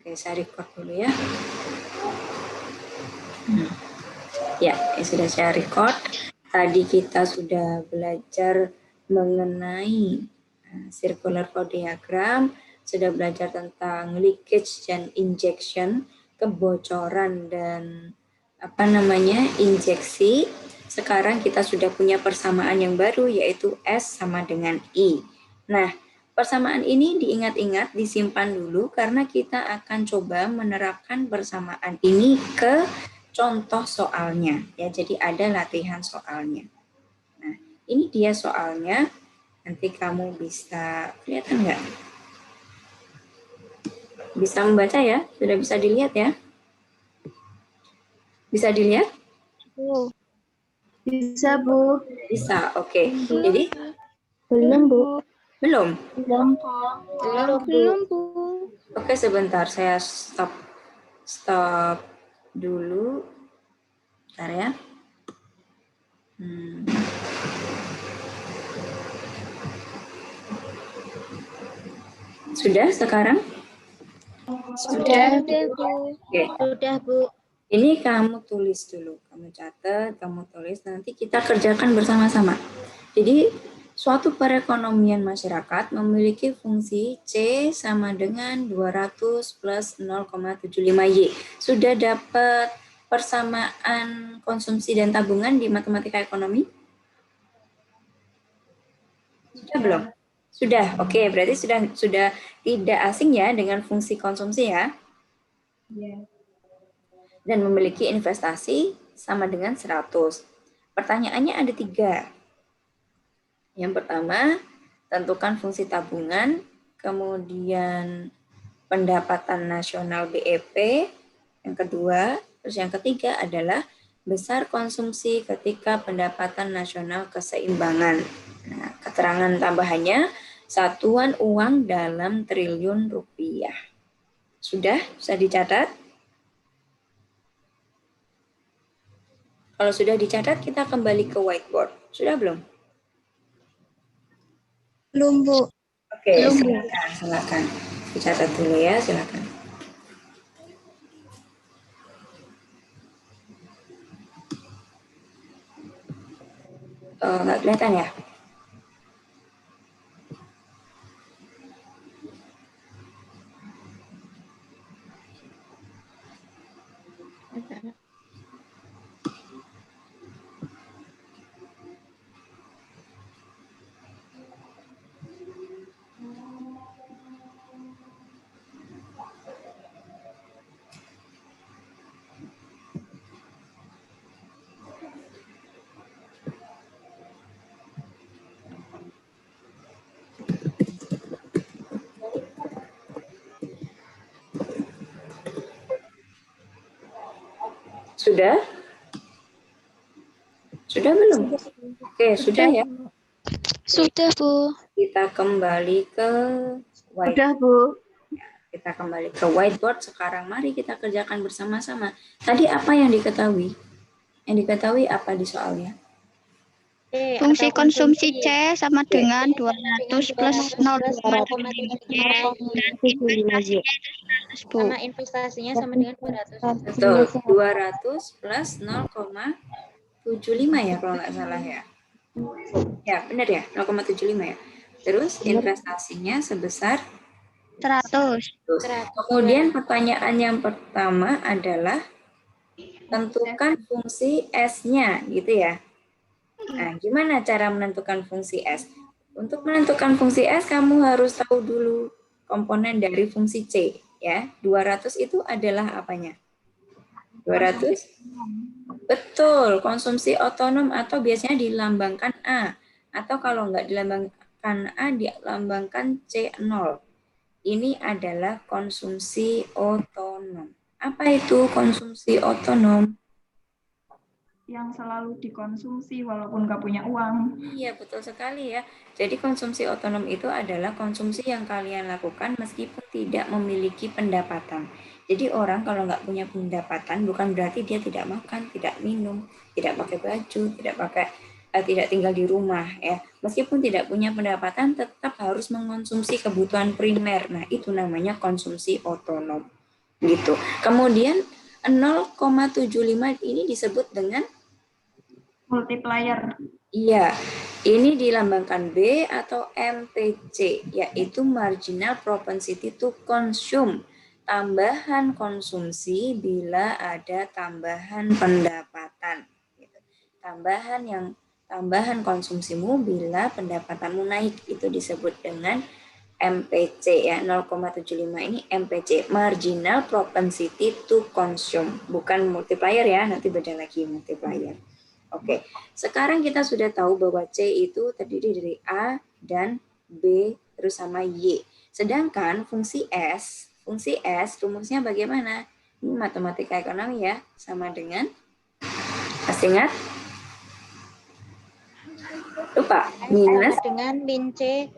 Oke, saya record dulu ya. Ya, sudah saya record. Tadi kita sudah belajar mengenai circular flow diagram, sudah belajar tentang leakage dan injection, kebocoran dan injeksi. Sekarang kita sudah punya persamaan yang baru, yaitu S sama dengan I. Nah, persamaan ini diingat-ingat, disimpan dulu karena kita akan coba menerapkan persamaan ini ke contoh soalnya. Ya, jadi ada latihan soalnya. Nah, ini dia soalnya. Nanti kamu bisa, kelihatan nggak? Bisa membaca ya? Sudah bisa dilihat ya? Bisa dilihat? Bisa, Bu. Bisa, oke. Jadi Belum, Bu. belum? Belum, Bu. Oke, sebentar saya stop dulu. Bentar ya. Sudah sekarang? Sudah, Bu. Oke. Sudah, Bu. Ini kamu tulis dulu, kamu catat, kamu tulis, nanti kita kerjakan bersama-sama. Jadi, suatu perekonomian masyarakat memiliki fungsi C sama dengan 200 plus 0,75Y. Sudah dapat persamaan konsumsi dan tabungan di matematika ekonomi? Sudah belum? Sudah, oke. Berarti sudah tidak asing ya dengan fungsi konsumsi ya? Iya. Dan memiliki investasi sama dengan 100. Pertanyaannya ada 3. Yang pertama, tentukan fungsi tabungan, kemudian pendapatan nasional BEP, yang kedua, terus yang ketiga adalah besar konsumsi ketika pendapatan nasional keseimbangan. Nah, keterangan tambahannya, satuan uang dalam triliun rupiah. Sudah? Bisa dicatat? Kalau sudah dicatat, kita kembali ke whiteboard. Sudah belum? Belum, Bu. Oke, silakan. Dicatat dulu ya, silakan. Nggak kelihatan ya? Sudah? Sudah belum? Oke, sudah ya. Sudah, Bu. Kita kembali ke whiteboard. Sudah, Bu. Kita kembali ke whiteboard. Sekarang mari kita kerjakan bersama-sama. Tadi apa yang diketahui? Yang diketahui apa di soalnya? Fungsi konsumsi C sama dengan 200 plus 0,75Y. Sama investasinya sama dengan 200. Betul, 200 plus 0,75 ya kalau nggak salah ya. Ya, benar ya, 0,75 ya. Terus investasinya sebesar 100. Kemudian pertanyaan yang pertama adalah tentukan fungsi S-nya gitu ya. Nah, gimana cara menentukan fungsi S? Untuk menentukan fungsi S, kamu harus tahu dulu komponen dari fungsi C. Ya, 200 itu adalah apanya? 200? Betul, konsumsi otonom atau biasanya dilambangkan A. Atau kalau nggak dilambangkan A, dilambangkan C0. Ini adalah konsumsi otonom. Apa itu konsumsi otonom? Yang selalu dikonsumsi walaupun nggak punya uang. Iya, betul sekali ya. Jadi konsumsi otonom itu adalah konsumsi yang kalian lakukan meskipun tidak memiliki pendapatan. Jadi orang kalau nggak punya pendapatan bukan berarti dia tidak makan, tidak minum, tidak pakai baju, tidak tinggal di rumah ya. Meskipun tidak punya pendapatan tetap harus mengonsumsi kebutuhan primer. Nah, itu namanya konsumsi otonom. Gitu. Kemudian 0,75 ini disebut dengan Multiplier. iya, ini dilambangkan B atau MPC, yaitu marginal propensity to consume. Tambahan konsumsi bila ada tambahan pendapatan. Gitu. Tambahan konsumsimu bila pendapatanmu naik, itu disebut dengan MPC ya. 0,75 ini MPC, marginal propensity to consume, bukan multiplier ya, nanti beda lagi multiplier. Oke, sekarang kita sudah tahu bahwa C itu terdiri dari A dan B terus sama Y. Sedangkan fungsi S rumusnya bagaimana? Ini matematika ekonomi ya, sama dengan, masih ingat? Lupa, minus. Sama dengan min C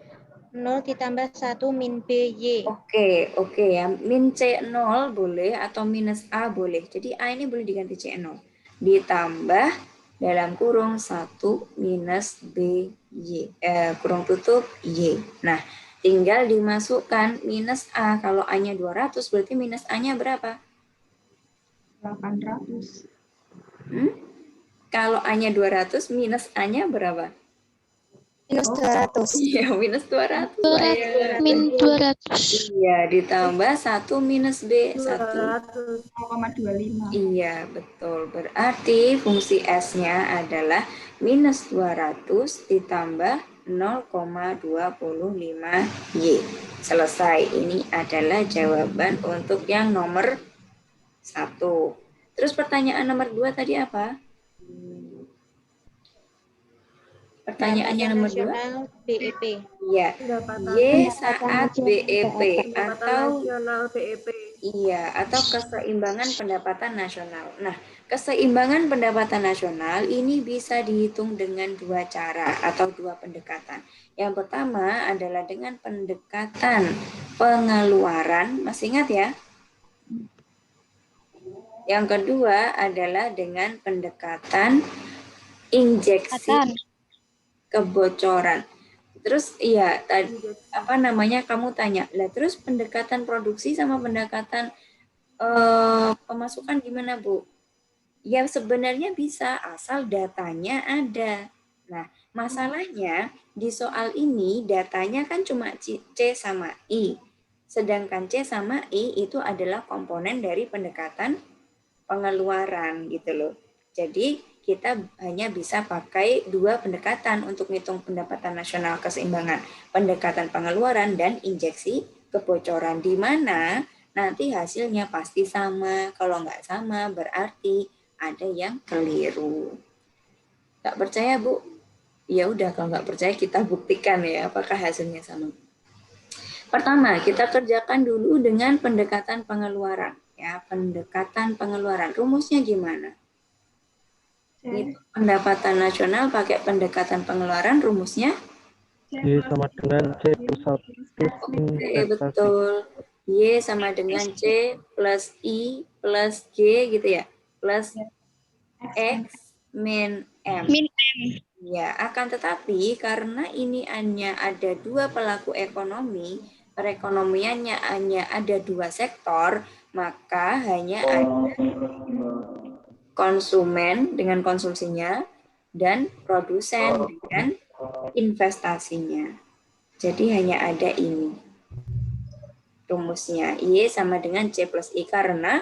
0 ditambah 1 min BY. Oke ya, min C0 boleh atau minus A boleh. Jadi A ini boleh diganti C0. Ditambah dalam kurung 1 minus BY, kurung tutup Y. Nah, tinggal dimasukkan minus A. Kalau A-nya 200, berarti minus A-nya berapa? 800. Kalau A-nya 200, minus A-nya berapa? Minus 200. Iya, minus 200. Min 200. Iya, ditambah 1 minus B. 0,25. Iya, betul. Berarti fungsi S-nya adalah minus 200 ditambah 0,25Y. Selesai. Ini adalah jawaban untuk yang nomor 1. Terus pertanyaan nomor 2 tadi apa? Pertanyaannya nomor 2? Nasional BEP. Iya. Y saat BEP atau iya, atau keseimbangan pendapatan nasional. Nah, keseimbangan pendapatan nasional ini bisa dihitung dengan dua cara atau dua pendekatan. Yang pertama adalah dengan pendekatan pengeluaran, masih ingat ya? Yang kedua adalah dengan pendekatan injeksi kebocoran. Terus iya tadi kamu tanya lah, terus pendekatan produksi sama pendekatan pemasukan gimana Bu? Ya sebenarnya bisa asal datanya ada. Nah masalahnya di soal ini datanya kan cuma C sama I, sedangkan C sama I itu adalah komponen dari pendekatan pengeluaran gitu loh. Jadi kita hanya bisa pakai dua pendekatan untuk menghitung pendapatan nasional keseimbangan. Pendekatan pengeluaran dan injeksi kebocoran, di mana nanti hasilnya pasti sama. Kalau nggak sama berarti ada yang keliru. Nggak percaya Bu? Ya udah, kalau nggak percaya kita buktikan ya apakah hasilnya sama. Pertama, kita kerjakan dulu dengan pendekatan pengeluaran. Ya, pendekatan pengeluaran. Rumusnya gimana? Itu pendapatan nasional pakai pendekatan pengeluaran, rumusnya Y sama dengan C plus 1 plus Oke, betul. Y sama dengan C plus I plus G gitu ya. Plus X min M. Ya, akan tetapi karena ini hanya ada dua pelaku ekonomi, perekonomiannya hanya ada dua sektor, maka hanya ada konsumen dengan konsumsinya dan produsen dengan investasinya. Jadi hanya ada ini rumusnya, Y sama dengan C plus I, karena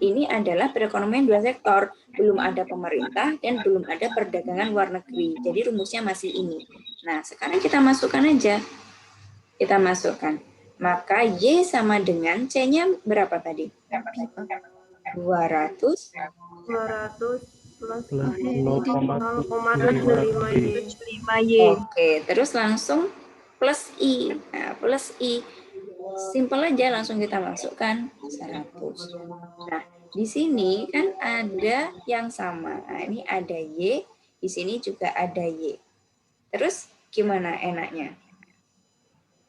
ini adalah perekonomian dua sektor, belum ada pemerintah dan belum ada perdagangan luar negeri. Jadi rumusnya masih ini. Nah, sekarang kita masukkan aja. Kita masukkan. Maka Y sama dengan C-nya berapa tadi? 200 plus 0,75Y. Oke, terus langsung plus I. Nah, plus I. Simpel aja, langsung kita masukkan 100. Nah, di sini kan ada yang sama. Nah, ini ada Y, di sini juga ada Y. Terus gimana enaknya?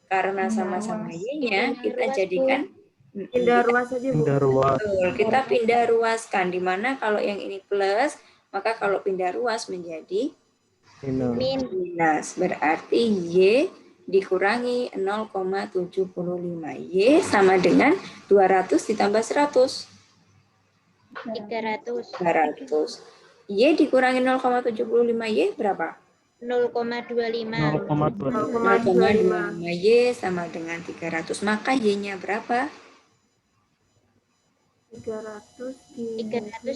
Karena sama-sama Y-nya, kita jadikan Pindah ruas. Betul, kita pindah ruaskan, di mana kalau yang ini plus, maka kalau pindah ruas menjadi minus. Berarti Y dikurangi 0,75. Y sama dengan 200 ditambah 100. 300. 300. Y dikurangi 0,75Y berapa? 0,25. 0,25. 0,25. Y sama dengan 300. Maka Y-nya berapa? 300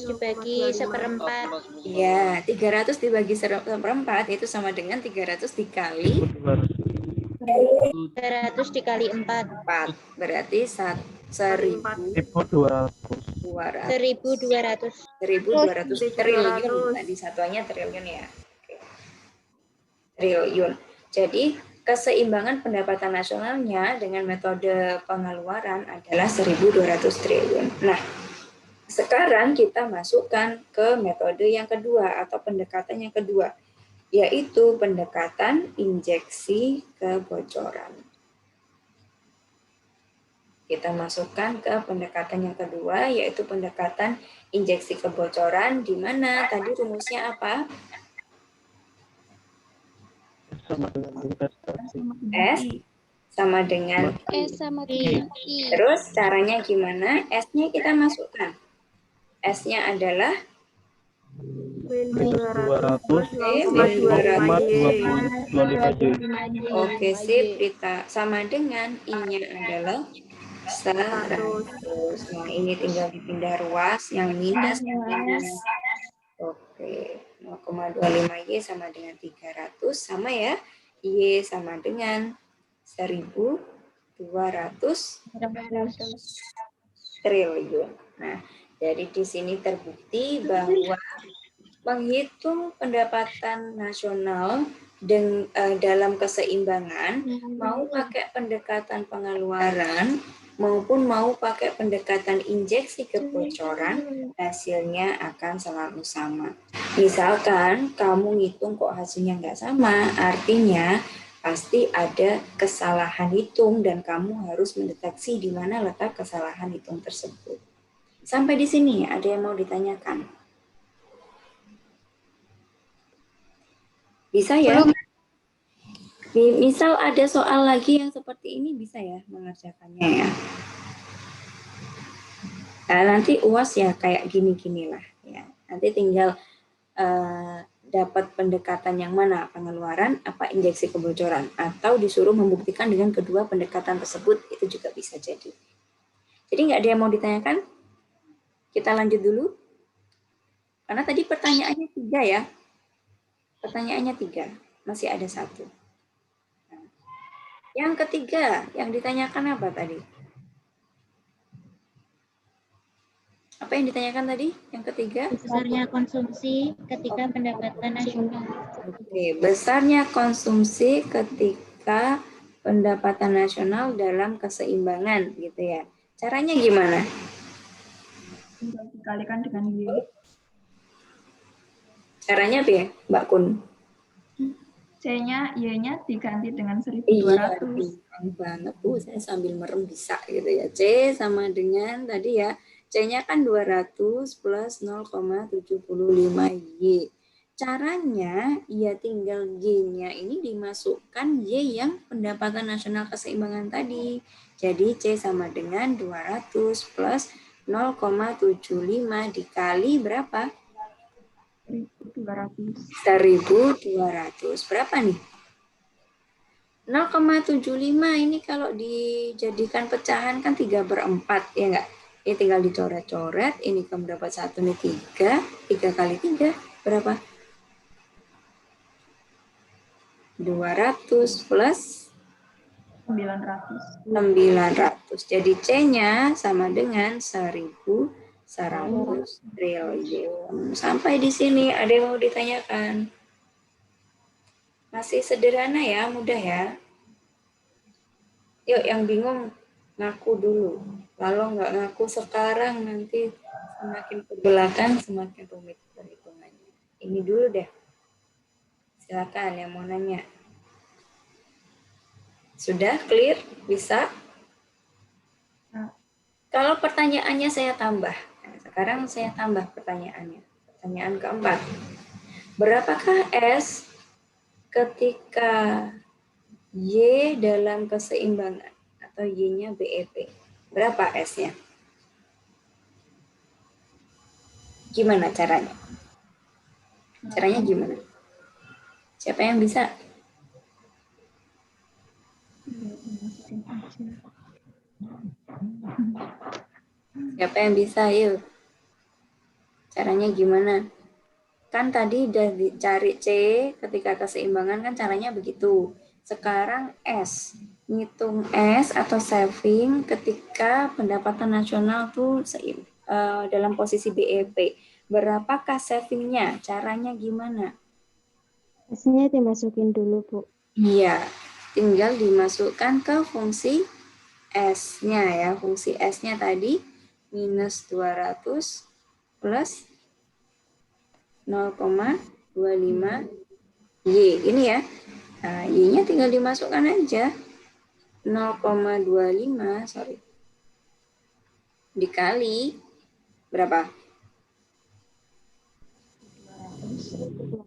dibagi seperempat. Ya, 300 dibagi seperempat itu sama dengan 300 dikali 300 dikali 4. 4. Berarti 1.200. 1.200. 1.200 triliun. Tadi satuannya triliun ya. Oke. Triliun. Jadi keseimbangan pendapatan nasionalnya dengan metode pengeluaran adalah 1.200 triliun. Nah, sekarang kita masukkan ke metode yang kedua atau pendekatan yang kedua, yaitu pendekatan injeksi kebocoran. Kita masukkan ke pendekatan yang kedua, yaitu pendekatan injeksi kebocoran, di mana tadi rumusnya apa? Sama dengan investasi. S sama dengan S sama dengan I. Terus caranya gimana? S-nya kita masukkan. S-nya adalah Minus 200, min 0,25Y. Oke, sip, Rita. Sama dengan I-nya adalah 100. Nah, ini tinggal dipindah ruas, yang minus. Oke, 0,25Y sama dengan 300, sama ya. Y sama dengan 1.200 triliun. Nah, jadi di sini terbukti bahwa menghitung pendapatan nasional dalam keseimbangan, mau pakai pendekatan pengeluaran maupun mau pakai pendekatan injeksi kebocoran, hasilnya akan selalu sama. Misalkan kamu ngitung kok hasilnya nggak sama, artinya pasti ada kesalahan hitung dan kamu harus mendeteksi di mana letak kesalahan hitung tersebut. Sampai di sini ada yang mau ditanyakan? Bisa ya? Misal ada soal lagi yang seperti ini, bisa ya mengerjakannya ya. Nah, nanti UAS ya kayak gini-ginilah ya. Nanti tinggal dapat pendekatan yang mana, pengeluaran apa injeksi kebocoran, atau disuruh membuktikan dengan kedua pendekatan tersebut, itu juga bisa jadi. Jadi nggak ada yang mau ditanyakan? Kita lanjut dulu. Karena tadi pertanyaannya 3 ya. Pertanyaannya 3, masih ada 1. Nah, yang ketiga, yang ditanyakan apa tadi? Apa yang ditanyakan tadi? Yang ketiga? Besarnya konsumsi ketika pendapatan nasional. Oke, besarnya konsumsi ketika pendapatan nasional dalam keseimbangan gitu ya. Caranya gimana? Tinggal dikalikan dengan Y. Caranya apa ya, Mbak Kun? C-nya, Y-nya diganti dengan 1.200. Iya, gampang banget. Saya sambil merem bisa gitu ya. C sama dengan tadi ya, C-nya kan 200 plus 0,75Y. Caranya, ya tinggal Y-nya ini dimasukkan Y yang pendapatan nasional keseimbangan tadi. Jadi C sama dengan 200 plus 0,75 dikali berapa? 1.200. Berapa nih? 0,75 ini kalau dijadikan pecahan kan 3/4 ya enggak? Ini tinggal dicoret-coret, ini kamu dapat 1 nih 3 kali 3 berapa? 200 plus 900. Jadi C-nya sama dengan 1.100 triliun. Sampai di sini ada yang mau ditanyakan? Masih sederhana ya, mudah ya. Yuk yang bingung ngaku dulu. Kalau nggak ngaku sekarang nanti semakin ke belakang semakin rumit perhitungannya. Ini dulu deh. Silakan yang mau nanya. Sudah clear? Bisa? Kalau pertanyaannya saya tambah. Nah, sekarang saya tambah pertanyaannya. Pertanyaan keempat. Berapakah S ketika Y dalam keseimbangan atau Y-nya BEP? Berapa S-nya? Gimana caranya? Caranya gimana? Siapa yang bisa? Masukin aja. Siapa yang bisa? Yuk. Caranya gimana? Kan tadi udah dicari C ketika keseimbangan kan caranya begitu. Sekarang S. Ngitung S atau saving ketika pendapatan nasional tuh dalam posisi BEP. Berapakah savingnya? Caranya gimana? S-nya dimasukin dulu, Bu. Iya, tinggal dimasukkan ke fungsi S-nya ya. Fungsi S-nya tadi minus 200 plus 0,25 Y. Ini ya. Nah, Y-nya tinggal dimasukkan aja. 0,25, sorry. Dikali berapa?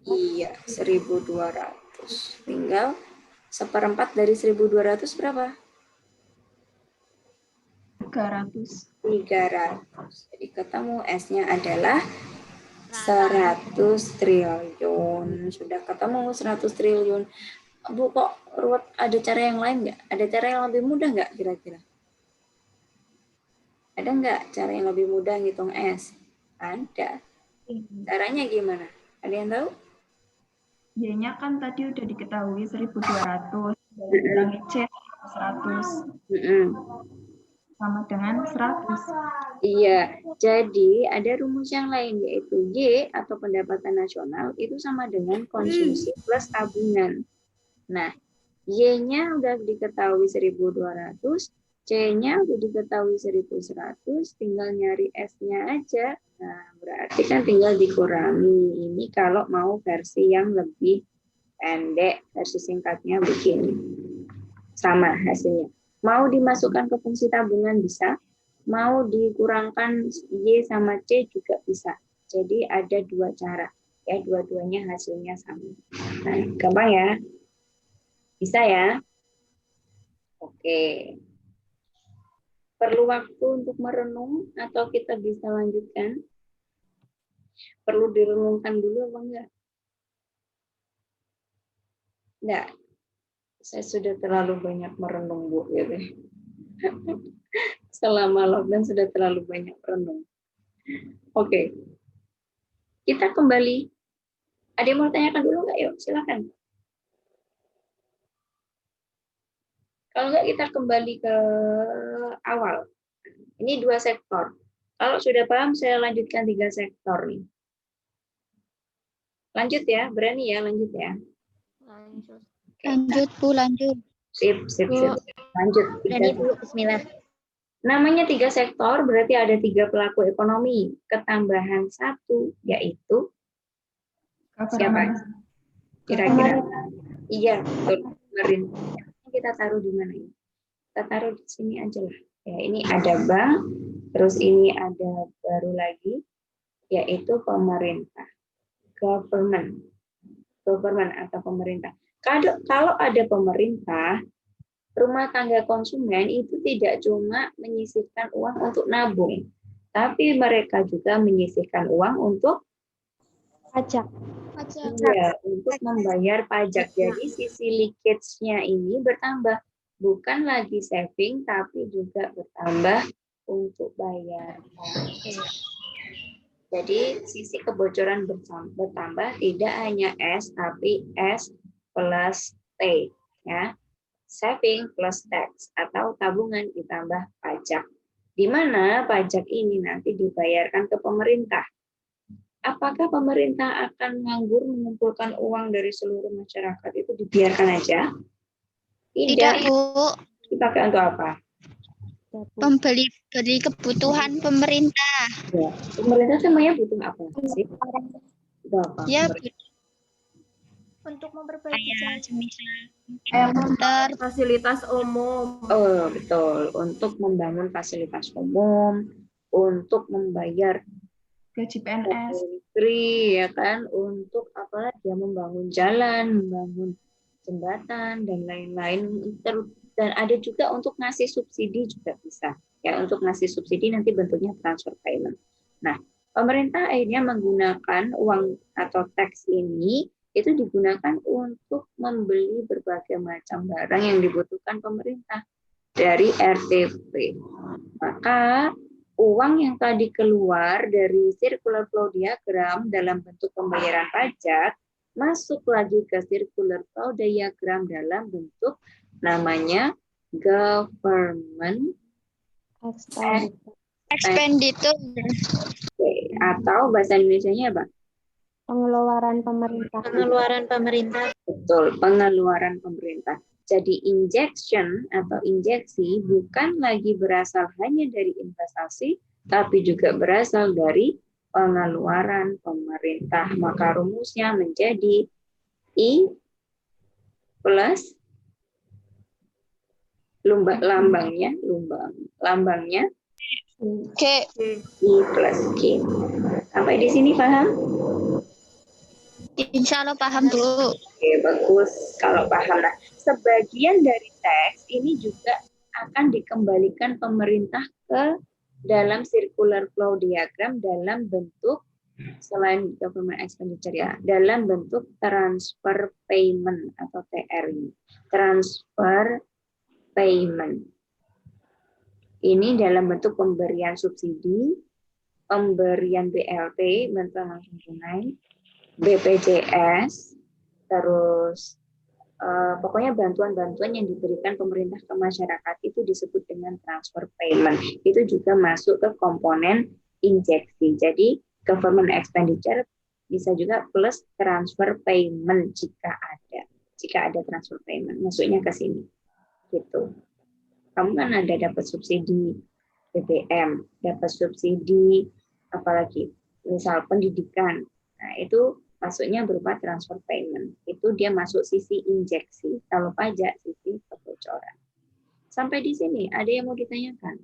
Iya, 1.200. Tinggal 1/4 dari 1.200 berapa? 300. 300. Jadi ketemu S-nya adalah 100 triliun. Sudah ketemu 100 triliun. Bu, kok ruwet? Ada cara yang lain nggak? Ada cara yang lebih mudah nggak kira-kira? Ada nggak cara yang lebih mudah ngitung S? Ada. Caranya gimana? Ada yang tahu? Y-nya kan tadi udah diketahui 1.200. Dikurangi C 100 sama dengan 100. Iya, jadi ada rumus yang lain yaitu Y atau pendapatan nasional itu sama dengan konsumsi plus tabungan. Nah, Y-nya udah diketahui 1.200, C-nya udah diketahui 1.100, tinggal nyari S-nya aja. Nah, berarti kan tinggal dikurangi. Ini kalau mau versi yang lebih pendek, versi singkatnya begini. Sama hasilnya. Mau dimasukkan ke fungsi tabungan bisa, mau dikurangkan Y sama C juga bisa. Jadi ada dua cara. Ya, dua-duanya hasilnya sama. Nah, gampang ya. Bisa ya? Oke. Perlu waktu untuk merenung atau kita bisa lanjutkan? Perlu direnungkan dulu apa enggak? Enggak. Saya sudah terlalu banyak merenung, Bu. Gitu. Selama lockdown sudah terlalu banyak merenung. Oke. Kita kembali. Ada yang mau tanyakan dulu enggak? Yuk, silakan. Kalau enggak kita kembali ke awal. Ini 2 sektor. Kalau sudah paham, saya lanjutkan 3 sektor nih. Lanjut ya, berani ya, lanjut ya. Lanjut, Bu, lanjut. Sip. Lanjut. Berani, Bu. Bismillah. Namanya 3 sektor, berarti ada 3 pelaku ekonomi. Ketambahan 1, yaitu siapa? Kira-kira. Iya, betul. Pemerintah. Kita taruh di mana ini? Kita taruh di sini aja lah. Ya, ini ada bank, terus ini ada baru lagi, yaitu pemerintah. Government atau pemerintah. Kalau ada pemerintah, rumah tangga konsumen itu tidak cuma menyisihkan uang untuk nabung, tapi mereka juga menyisihkan uang untuk Pajak. iya, untuk membayar pajak. Jadi sisi leakage-nya ini bertambah, bukan lagi saving tapi juga bertambah untuk bayar pajak. Jadi sisi kebocoran bertambah tidak hanya S tapi S plus T ya. Saving plus tax atau tabungan ditambah pajak. Di mana pajak ini nanti dibayarkan ke pemerintah. Apakah pemerintah akan nganggur mengumpulkan uang dari seluruh masyarakat itu dibiarkan aja? Tidak, Bu. Dipakai untuk apa? Beli kebutuhan pemerintah. Ya, pemerintah semuanya butuh apa sih? Butuh apa? Ya, Untuk memperbaiki Fasilitas umum. Oh, betul. Untuk membangun fasilitas umum, untuk membayar Gaji PNS. menteri, ya kan? Untuk apa lagi? Ya, membangun jalan, membangun jembatan dan lain-lain. Dan ada juga untuk ngasih subsidi juga bisa. Ya, untuk ngasih subsidi nanti bentuknya transfer payment. Nah, pemerintah akhirnya menggunakan uang atau tax ini itu digunakan untuk membeli berbagai macam barang yang dibutuhkan pemerintah dari RTP. Maka uang yang tadi keluar dari circular flow diagram dalam bentuk pembayaran pajak masuk lagi ke circular flow diagram dalam bentuk namanya government Expenditure. atau bahasa Indonesianya apa? Pengeluaran pemerintah. Pengeluaran pemerintah. Betul, pengeluaran pemerintah. Jadi injection atau injeksi bukan lagi berasal hanya dari investasi, tapi juga berasal dari pengeluaran pemerintah. Maka rumusnya menjadi I plus lambangnya Oke. I plus K. Sampai di sini paham? Insya Allah paham, Bu. Oke, bagus kalau paham. Nah, sebagian dari teks ini juga akan dikembalikan pemerintah ke dalam circular flow diagram dalam bentuk selain government expenditure ya, dalam bentuk transfer payment atau TR ini. Transfer payment. Ini dalam bentuk pemberian subsidi, pemberian BLT, bantuan langsung tunai, BPJS, terus pokoknya bantuan-bantuan yang diberikan pemerintah ke masyarakat itu disebut dengan transfer payment. Itu juga masuk ke komponen injeksi. Jadi government expenditure bisa juga plus transfer payment jika ada. Jika ada transfer payment, masuknya ke sini. Gitu. Kamu kan ada dapat subsidi BBM, dapat subsidi apalagi misal pendidikan. Nah, itu masuknya berupa transfer payment. Itu dia masuk sisi injeksi. Kalau pajak, sisi kebocoran. Sampai di sini, ada yang mau ditanyakan?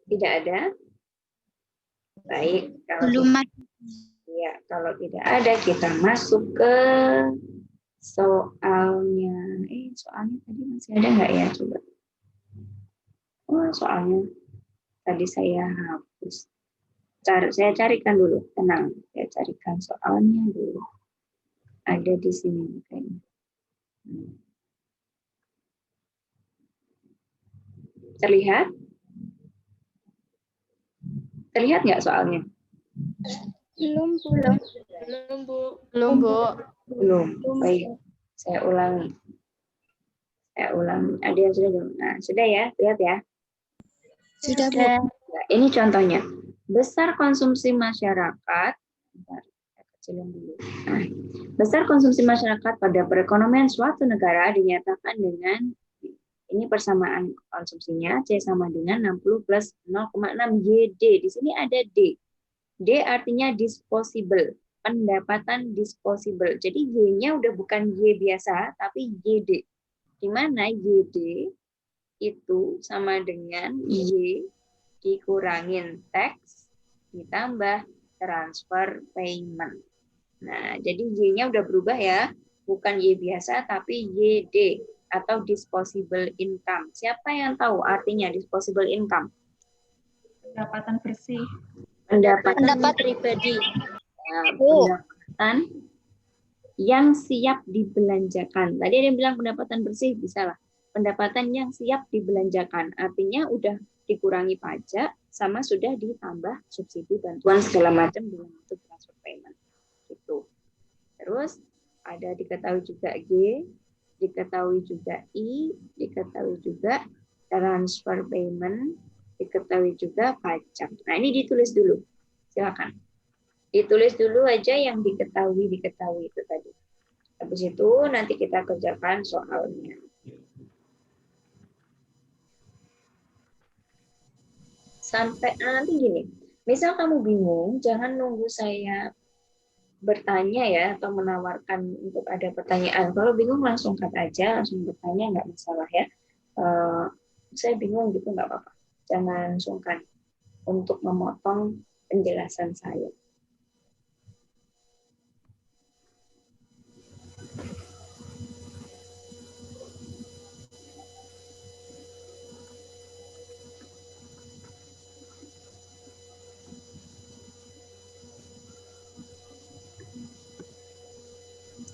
Tidak ada? Baik. Kalau tidak ada, kita masuk ke soalnya. Soalnya tadi masih ada nggak ya? Coba. Oh, soalnya tadi saya hapus. Saya carikan dulu, tenang. Saya carikan soalnya dulu. Ada di sini kayaknya. Terlihat? Terlihat nggak soalnya? Belum, Bu. Belum. Baik. Saya ulangi. Ada yang sudah belum? Nah, sudah ya, lihat ya. Sudah, Bu. Nah, ini contohnya. Besar konsumsi masyarakat. Bentar, saya kecilin dulu. Nah, besar konsumsi masyarakat pada perekonomian suatu negara dinyatakan dengan ini persamaan konsumsinya C sama dengan 60 plus 0,6 YD. Di sini ada D. D artinya disposable, pendapatan disposable. Jadi Y-nya udah bukan Y biasa, tapi YD. Di mana YD itu sama dengan Y dikurangin tax ditambah transfer payment. Nah, jadi Y-nya udah berubah ya, bukan Y biasa tapi YD atau disposable income. Siapa yang tahu artinya disposable income? Pendapatan bersih. Pendapatan pribadi. Ya, pendapatan yang siap dibelanjakan. Tadi ada yang bilang pendapatan bersih, bisa lah. Pendapatan yang siap dibelanjakan. Artinya udah dikurangi pajak sama sudah ditambah subsidi bantuan segala macam dalam bentuk transfer payment. Gitu. Terus ada diketahui juga G, diketahui juga I, diketahui juga transfer payment, diketahui juga pajak. Nah, ini ditulis dulu. Silakan. Ditulis dulu aja yang diketahui itu tadi. Habis itu nanti kita kerjakan soalnya. Sampai nanti gini, misal kamu bingung, jangan nunggu saya bertanya ya atau menawarkan untuk ada pertanyaan. Kalau bingung langsung cut aja, langsung bertanya nggak masalah ya. Saya bingung gitu nggak apa-apa. Jangan sungkan untuk memotong penjelasan saya.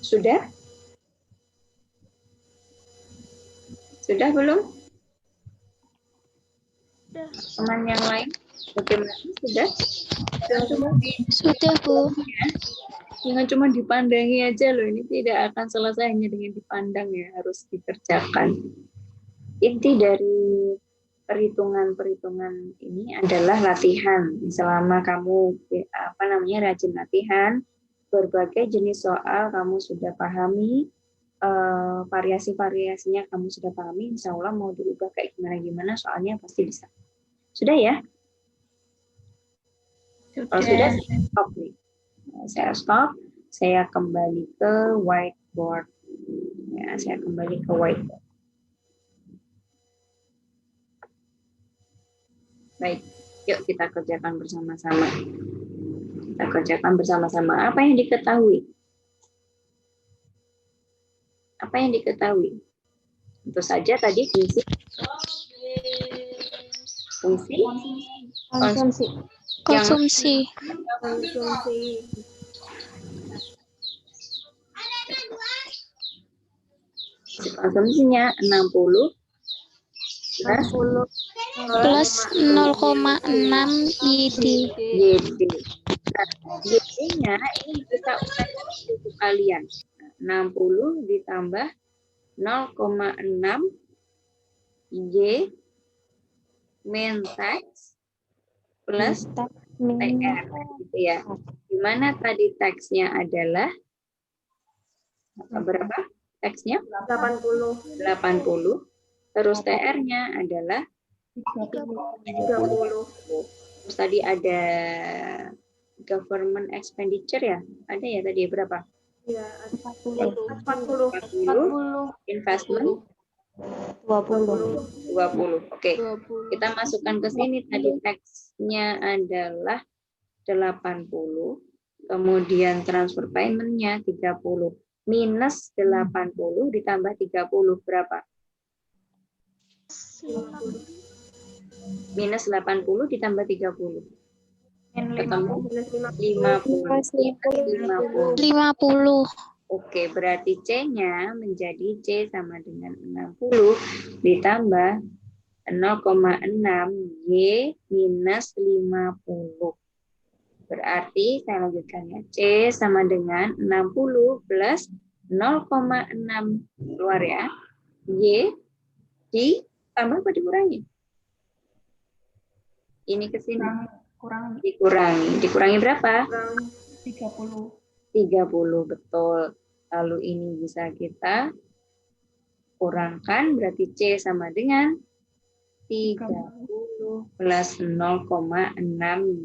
Sudah? Sudah belum? Teman yang lain? Bagaimana? Sudah? Sudah, Bu. Jangan cuma dipandangi aja loh, ini tidak akan selesai hanya dengan dipandang ya, harus dikerjakan. Inti dari perhitungan-perhitungan ini adalah latihan. Selama kamu rajin latihan, berbagai jenis soal kamu sudah pahami, variasi-variasinya kamu sudah pahami, insya Allah mau diubah kayak gimana-gimana soalnya pasti bisa. Sudah ya? Kalau sudah, saya stop nih. Saya stop, saya kembali ke whiteboard. Ya, saya kembali ke whiteboard. Baik, yuk kita kerjakan bersama-sama. Kita kerjakan bersama-sama. Apa yang diketahui? Apa yang diketahui? Tentu saja tadi fungsi Konsumsi. konsumsinya 60 Plus 0,6 YD. YD. Nah, YD-nya ini kita ulangi untuk kalian. 60 ditambah 0,6 Y min teks plus TR gitu ya. Dimana tadi teksnya adalah berapa? Teksnya 80. 80. Terus TR-nya adalah 30. Terus tadi ada government expenditure ya? Ada ya tadi berapa? Ya, 40. 40. Investment 20. Oke. Kita masukkan ke sini tadi teksnya adalah 80. Kemudian transfer payment-nya 30. Minus 80 ditambah 30 berapa? Minus 80 ditambah 30. Ketemu 50. 50. Oke, berarti C-nya menjadi C sama dengan 60 ditambah 0,6 Y minus 50. Berarti saya lanjutkan ya. C sama dengan 60 plus 0,6 keluar ya. Y ditambah apa dikurangi? Ini ke sini. Dikurangi. Dikurangi berapa? 30. 30, betul. Lalu ini bisa kita kurangkan, berarti C sama dengan 30 plus 0,6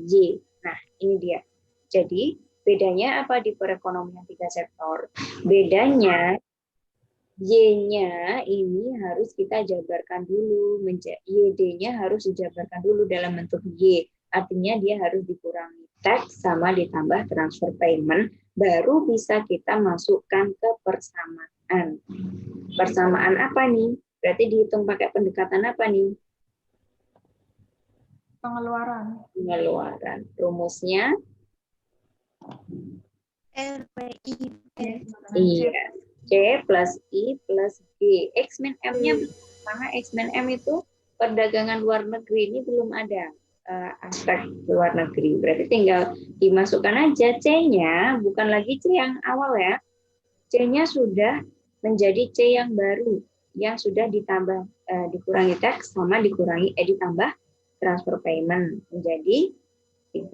Y. Nah, ini dia. Jadi, bedanya apa di perekonomian 3 sektor? Bedanya, Y-nya ini harus kita jabarkan dulu. YD-nya harus dijabarkan dulu dalam bentuk Y. Artinya dia harus dikurangi teks sama ditambah transfer payment, baru bisa kita masukkan ke persamaan. Persamaan apa nih? Berarti dihitung pakai pendekatan apa nih? Pengeluaran. Rumusnya? RPI. Iya. C plus I plus G. X min M-nya karena X min M itu perdagangan luar negeri ini belum ada. Aspek luar negeri. Berarti tinggal dimasukkan aja C-nya, bukan lagi C yang awal ya. C-nya sudah menjadi C yang baru, yang sudah ditambah dikurangi teks sama ditambah transfer payment menjadi 30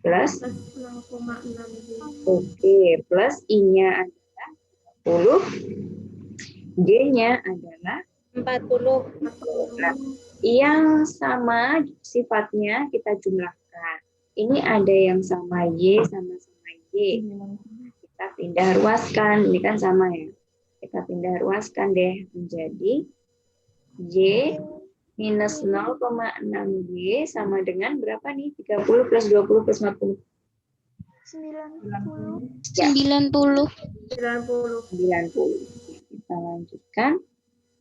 plus 0,6. Oke, plus I-nya adalah 30, G-nya adalah 40. Nah, yang sama sifatnya kita jumlahkan. Ini ada yang sama Y sama-sama Y. Kita pindah ruaskan. Ini kan sama ya. Kita pindah ruaskan deh menjadi Y minus 0,6 Y sama dengan berapa nih? 30 plus 20 plus 40. 90. Kita lanjutkan.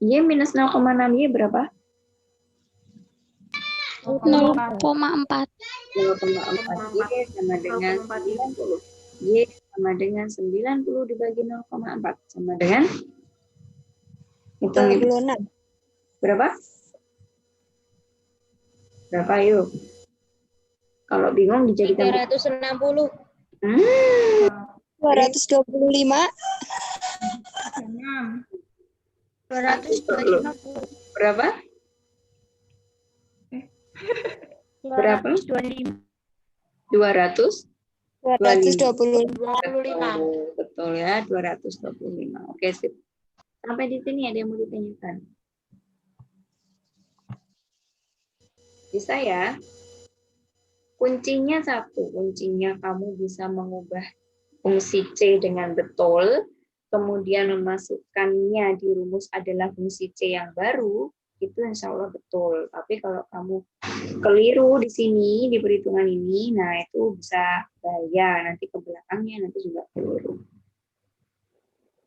Y minus 0,6 Y berapa? 0,4. 0,4 Y sama dengan 90. Y sama dengan 90 dibagi 0,4 sama dengan hitung 26. berapa? Berapa yuk? Kalau bingung dijadikan 360. 225. 225. berapa? Berapa? 225. 200? 225. Betul ya, 225. Oke, sip. Sampai di sini ada yang mau ditanyakan? Bisa ya? Kuncinya satu, kuncinya kamu bisa mengubah fungsi C dengan betul, kemudian memasukkannya di rumus adalah fungsi C yang baru, itu insya Allah betul. Tapi kalau kamu keliru di sini, di perhitungan ini, nah itu bisa bahaya, nanti ke belakangnya nanti juga keliru.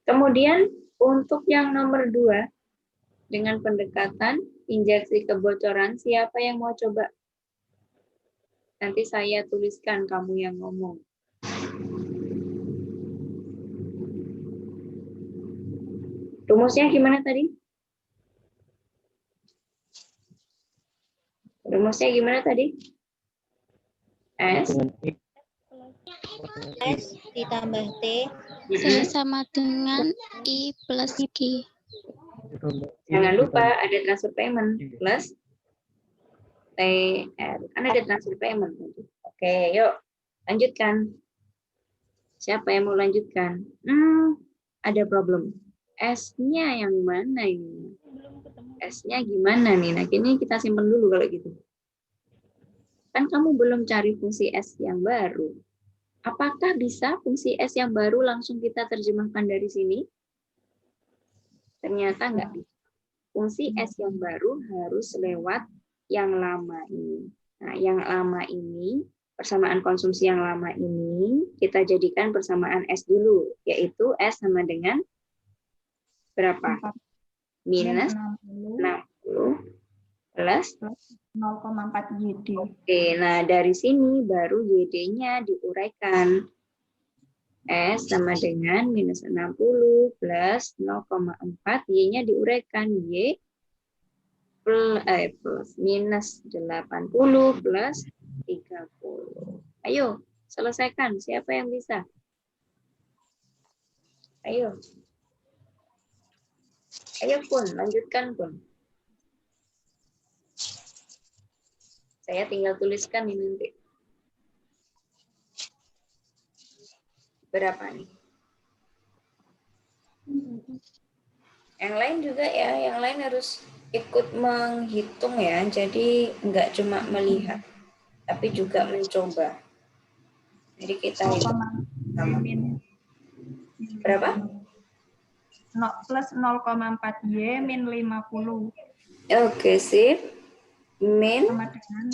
Kemudian untuk yang nomor 2, dengan pendekatan injeksi kebocoran, siapa yang mau coba? Nanti saya tuliskan, kamu yang ngomong. Rumusnya gimana tadi? Rumusnya gimana tadi? S Dengan X S ditambah T. Sama dengan I plus G. ditambah I Jangan lupa ditambah ada transfer payment plus TR. Kan ada transfer payment. Oke, yuk lanjutkan. Siapa yang mau lanjutkan? Ada problem. S-nya yang mana ini? S-nya gimana nih? Nah, ini kita simpan dulu kalau gitu. Kan kamu belum cari fungsi S yang baru. Apakah bisa fungsi S yang baru langsung kita terjemahkan dari sini? Ternyata nggak bisa. Fungsi S yang baru harus lewat yang lama ini. Nah, yang lama ini, persamaan konsumsi yang lama ini, kita jadikan persamaan S dulu, yaitu S sama dengan berapa? Minus 60 plus 0,4 YD. Oke, nah dari sini baru YD-nya diuraikan. S sama dengan minus 60 plus 0,4, Y-nya diuraikan. Y plus minus 80 plus 30. Ayo, selesaikan. Siapa yang bisa? Ayo. Ayo Pun, lanjutkan Pun. Saya tinggal tuliskan ini nanti. Berapa nih? Yang lain juga ya, yang lain harus ikut menghitung ya. Jadi nggak cuma melihat, tapi juga mencoba. Jadi kita hitung. Berapa? Plus 0,4 Y min 50. Oke, sip. Min Sama dengan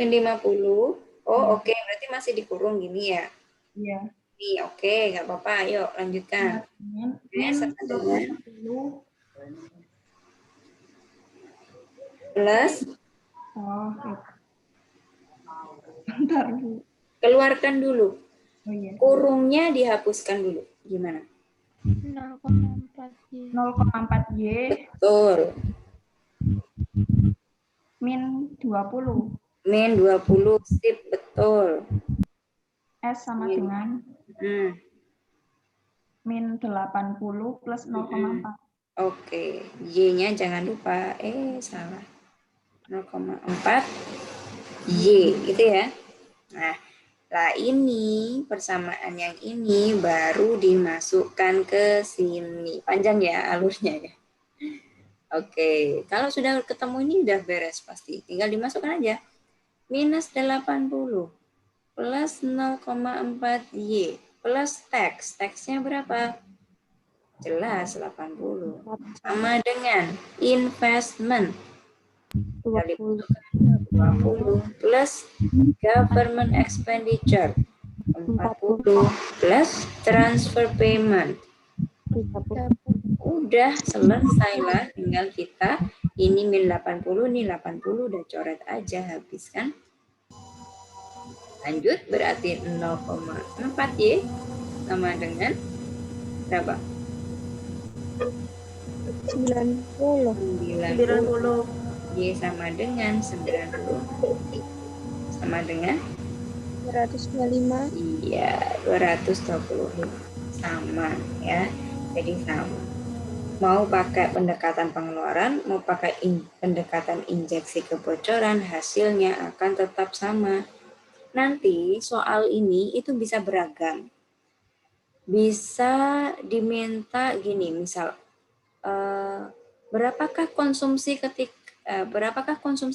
min 50. Oh, oke. Berarti masih dikurung gini ya. ya. Nih, oke. Nggak apa-apa. Ayo, lanjutkan. Min Sama dengan 20 plus. Oh, bentar Bu. Keluarkan dulu. Oh iya. Kurungnya dihapuskan dulu. Gimana? 0,4 Y. 0,4 Y Betul. min 20. Min 20. Sip, betul. S sama dengan min 80 plus 0,4. Oke. Y-nya jangan lupa. Salah. 0,4 Y. Gitu ya. Nah, ini persamaan yang ini baru dimasukkan ke sini. Panjang ya alurnya ya. Oke, kalau sudah ketemu ini udah beres pasti. Tinggal dimasukkan aja. Minus 80 plus 0,4 Y plus tax. Taxnya berapa? Jelas 80. Sama dengan investment. 20 plus government expenditure 40 plus transfer payment. Udah selesai lah, tinggal kita ini min 80 nih 80 udah coret aja habis kan. Lanjut, berarti 0,4Y sama dengan berapa? 90. 90. Y sama dengan 90. Sama dengan? 225. Iya, 225. Sama ya. Jadi sama. Mau pakai pendekatan pengeluaran, mau pakai pendekatan injeksi kebocoran, hasilnya akan tetap sama. Nanti soal ini itu bisa beragam. Bisa diminta gini, misal berapakah konsumsi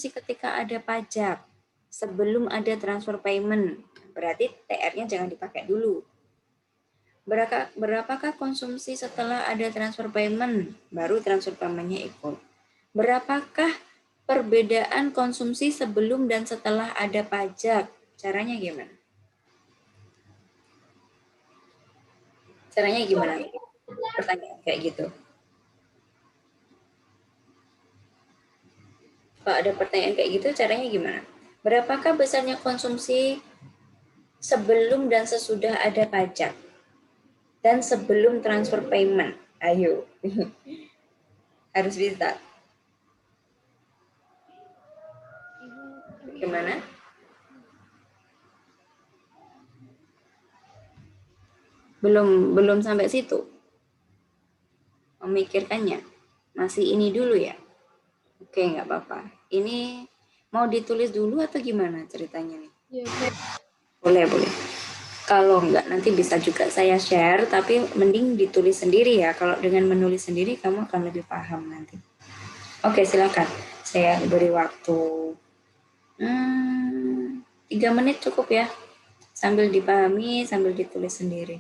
ketika ada pajak sebelum ada transfer payment? Berarti TR-nya jangan dipakai dulu. Berapakah konsumsi setelah ada transfer payment? Baru transfer payment-nya ikut. Berapakah perbedaan konsumsi sebelum dan setelah ada pajak? Caranya gimana? Caranya gimana? Pertanyaan kayak gitu. Kalau ada pertanyaan kayak gitu, caranya gimana? Berapakah besarnya konsumsi sebelum dan sesudah ada pajak? Dan sebelum transfer payment? Ayo. Harus bisa. Gimana? Belum sampai situ. Memikirkannya. Masih ini dulu ya. Oke, nggak apa-apa. Ini mau ditulis dulu atau gimana ceritanya nih? Boleh. Kalau enggak, nanti bisa juga saya share, tapi mending ditulis sendiri ya. Kalau dengan menulis sendiri, kamu akan lebih paham nanti. Oke, silakan. Saya beri waktu 3 menit cukup ya. Sambil dipahami, sambil ditulis sendiri.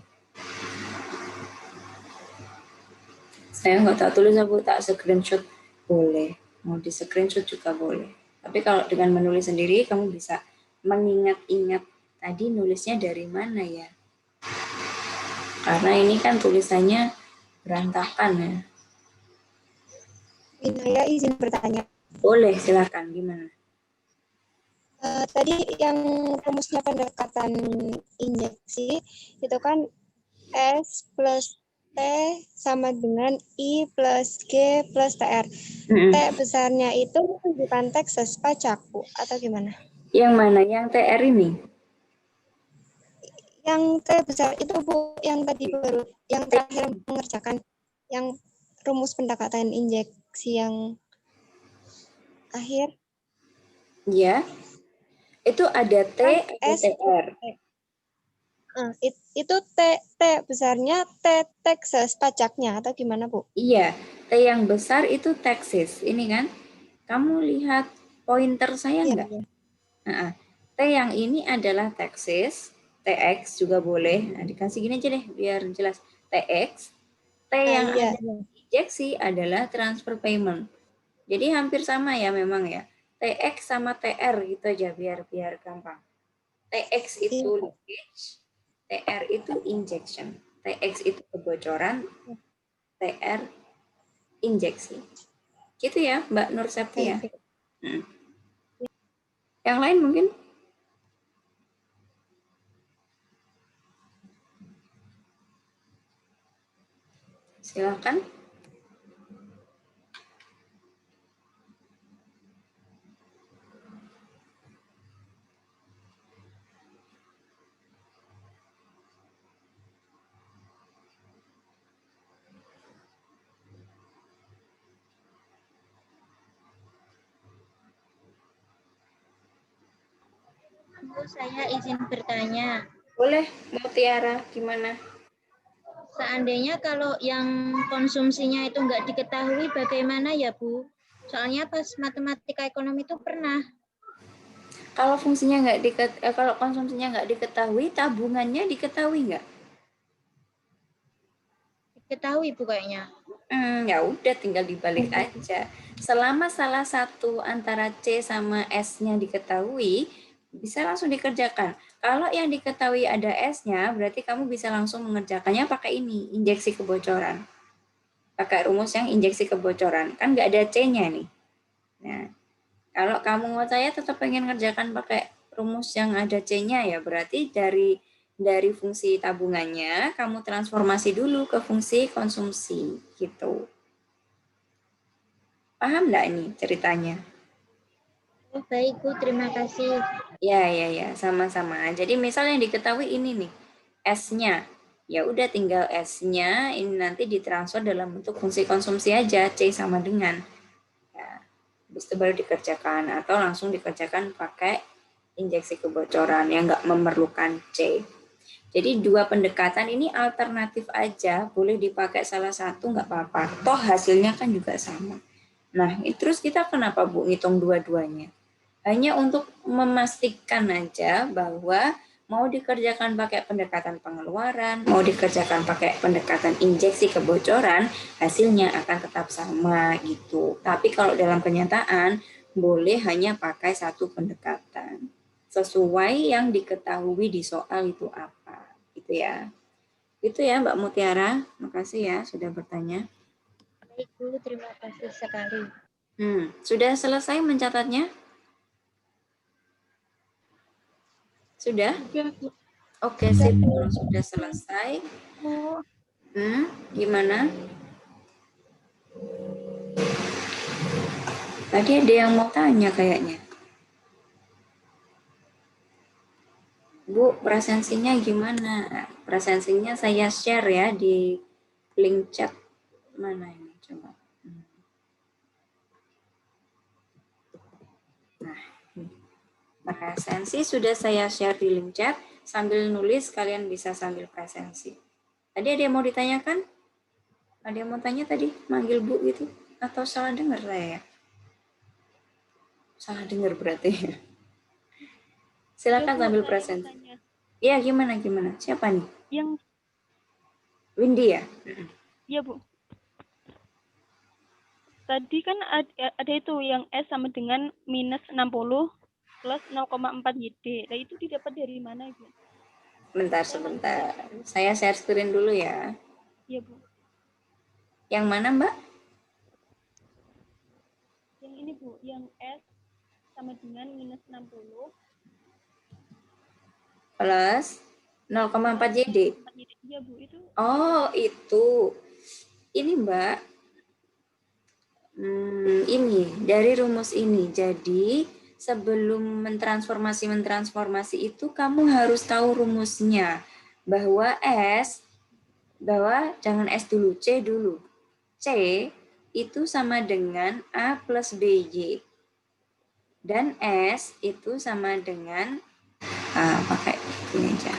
Saya nggak tak tulis, aku tak screenshot. Boleh. Mau di screenshot juga boleh. Tapi kalau dengan menulis sendiri, kamu bisa mengingat-ingat tadi nulisnya dari mana ya. Karena ini kan tulisannya berantakan ya. Saya izin bertanya. Boleh, silakan. Gimana? Tadi yang rumusnya pendekatan injeksi itu kan S plus T sama dengan I plus G plus TR. T besarnya itu bukan Texas pajak, Bu, atau gimana? Yang mana? Yang TR ini? Yang T besar itu, Bu, yang tadi baru, yang terakhir mengerjakan, yang rumus pendekatan injeksi yang akhir. Ya. Itu ada T, ada TR. Itu T besarnya T Texas pajaknya atau gimana, Bu? Iya, T yang besar itu Texas. Ini kan, kamu lihat pointer saya enggak? Iya. T yang ini adalah Texas, TX juga boleh. Nah, dikasih gini aja deh biar jelas. TX, T yang ada injeksi adalah transfer payment. Jadi hampir sama ya memang ya. TX sama TR gitu aja biar gampang. TX itu leakage, TR itu injection. TX itu kebocoran, TR injeksi. Gitu ya, Mbak Nur Septia. Yang lain mungkin? Silakan. Bu, saya izin bertanya. Boleh, Mbak Tiara, gimana? Seandainya kalau yang konsumsinya itu nggak diketahui bagaimana ya, Bu? Soalnya pas matematika ekonomi itu pernah. Kalau fungsinya kalau konsumsinya nggak diketahui, tabungannya diketahui nggak? Diketahui, Bu, kayaknya. Ya udah tinggal dibalik aja. Selama salah satu antara C sama S-nya diketahui, bisa langsung dikerjakan. Kalau yang diketahui ada S-nya, berarti kamu bisa langsung mengerjakannya pakai ini, injeksi kebocoran. Pakai rumus yang injeksi kebocoran. Kan nggak ada C-nya nih. Nah, kalau kamu mau saya tetap pengen ngerjakan pakai rumus yang ada C-nya ya, berarti dari fungsi tabungannya kamu transformasi dulu ke fungsi konsumsi gitu. Paham nggak ini ceritanya? Oh, baik, Bu. Terima kasih. Ya, sama-sama. Jadi misal yang diketahui ini nih, S-nya. Ya udah tinggal S-nya ini nanti ditransfer dalam bentuk fungsi konsumsi aja, C sama dengan. Ya, habis itu baru dikerjakan atau langsung dikerjakan pakai injeksi kebocoran yang nggak memerlukan C. Jadi dua pendekatan ini alternatif aja, boleh dipakai salah satu nggak apa-apa. Toh hasilnya kan juga sama. Nah, terus kita kenapa Bu ngitung dua-duanya? Hanya untuk memastikan aja bahwa mau dikerjakan pakai pendekatan pengeluaran, mau dikerjakan pakai pendekatan injeksi kebocoran, hasilnya akan tetap sama gitu. Tapi kalau dalam kenyataan, boleh hanya pakai satu pendekatan. Sesuai yang diketahui di soal itu apa. Gitu ya. Itu ya Mbak Mutiara. Makasih ya sudah bertanya. Baik, Bu. Terima kasih sekali. Sudah selesai mencatatnya? Sudah? Oke, sip. Kalau sudah selesai. Gimana? Tadi ada yang mau tanya kayaknya. Bu, presensinya gimana? Presensinya saya share ya di link chat. Mana ini? Coba. Nah, presensi sudah saya share di link chat. Sambil nulis, kalian bisa sambil presensi. Tadi ada yang mau ditanyakan? Ada yang mau tanya tadi? Manggil Bu gitu? Atau salah dengar saya? Salah dengar berarti. Silakan sambil presensi. Iya, gimana? Siapa nih? Yang Windy ya? Iya, Bu. Tadi kan ada itu yang S sama dengan minus 60 plus 0,4 YD. Nah, itu didapat dari mana, Ibu? Sebentar. Saya share screen dulu ya. Iya, Bu. Yang mana, Mbak? Yang ini, Bu. Yang S sama dengan minus 60 plus 0,4 YD. Iya, Bu. Itu. Oh, itu. Ini, Mbak. Ini dari rumus ini. Jadi sebelum mentransformasi itu kamu harus tahu rumusnya. Bahwa jangan S dulu, C dulu. C itu sama dengan A plus BY. Dan S itu sama dengan pakai ini aja.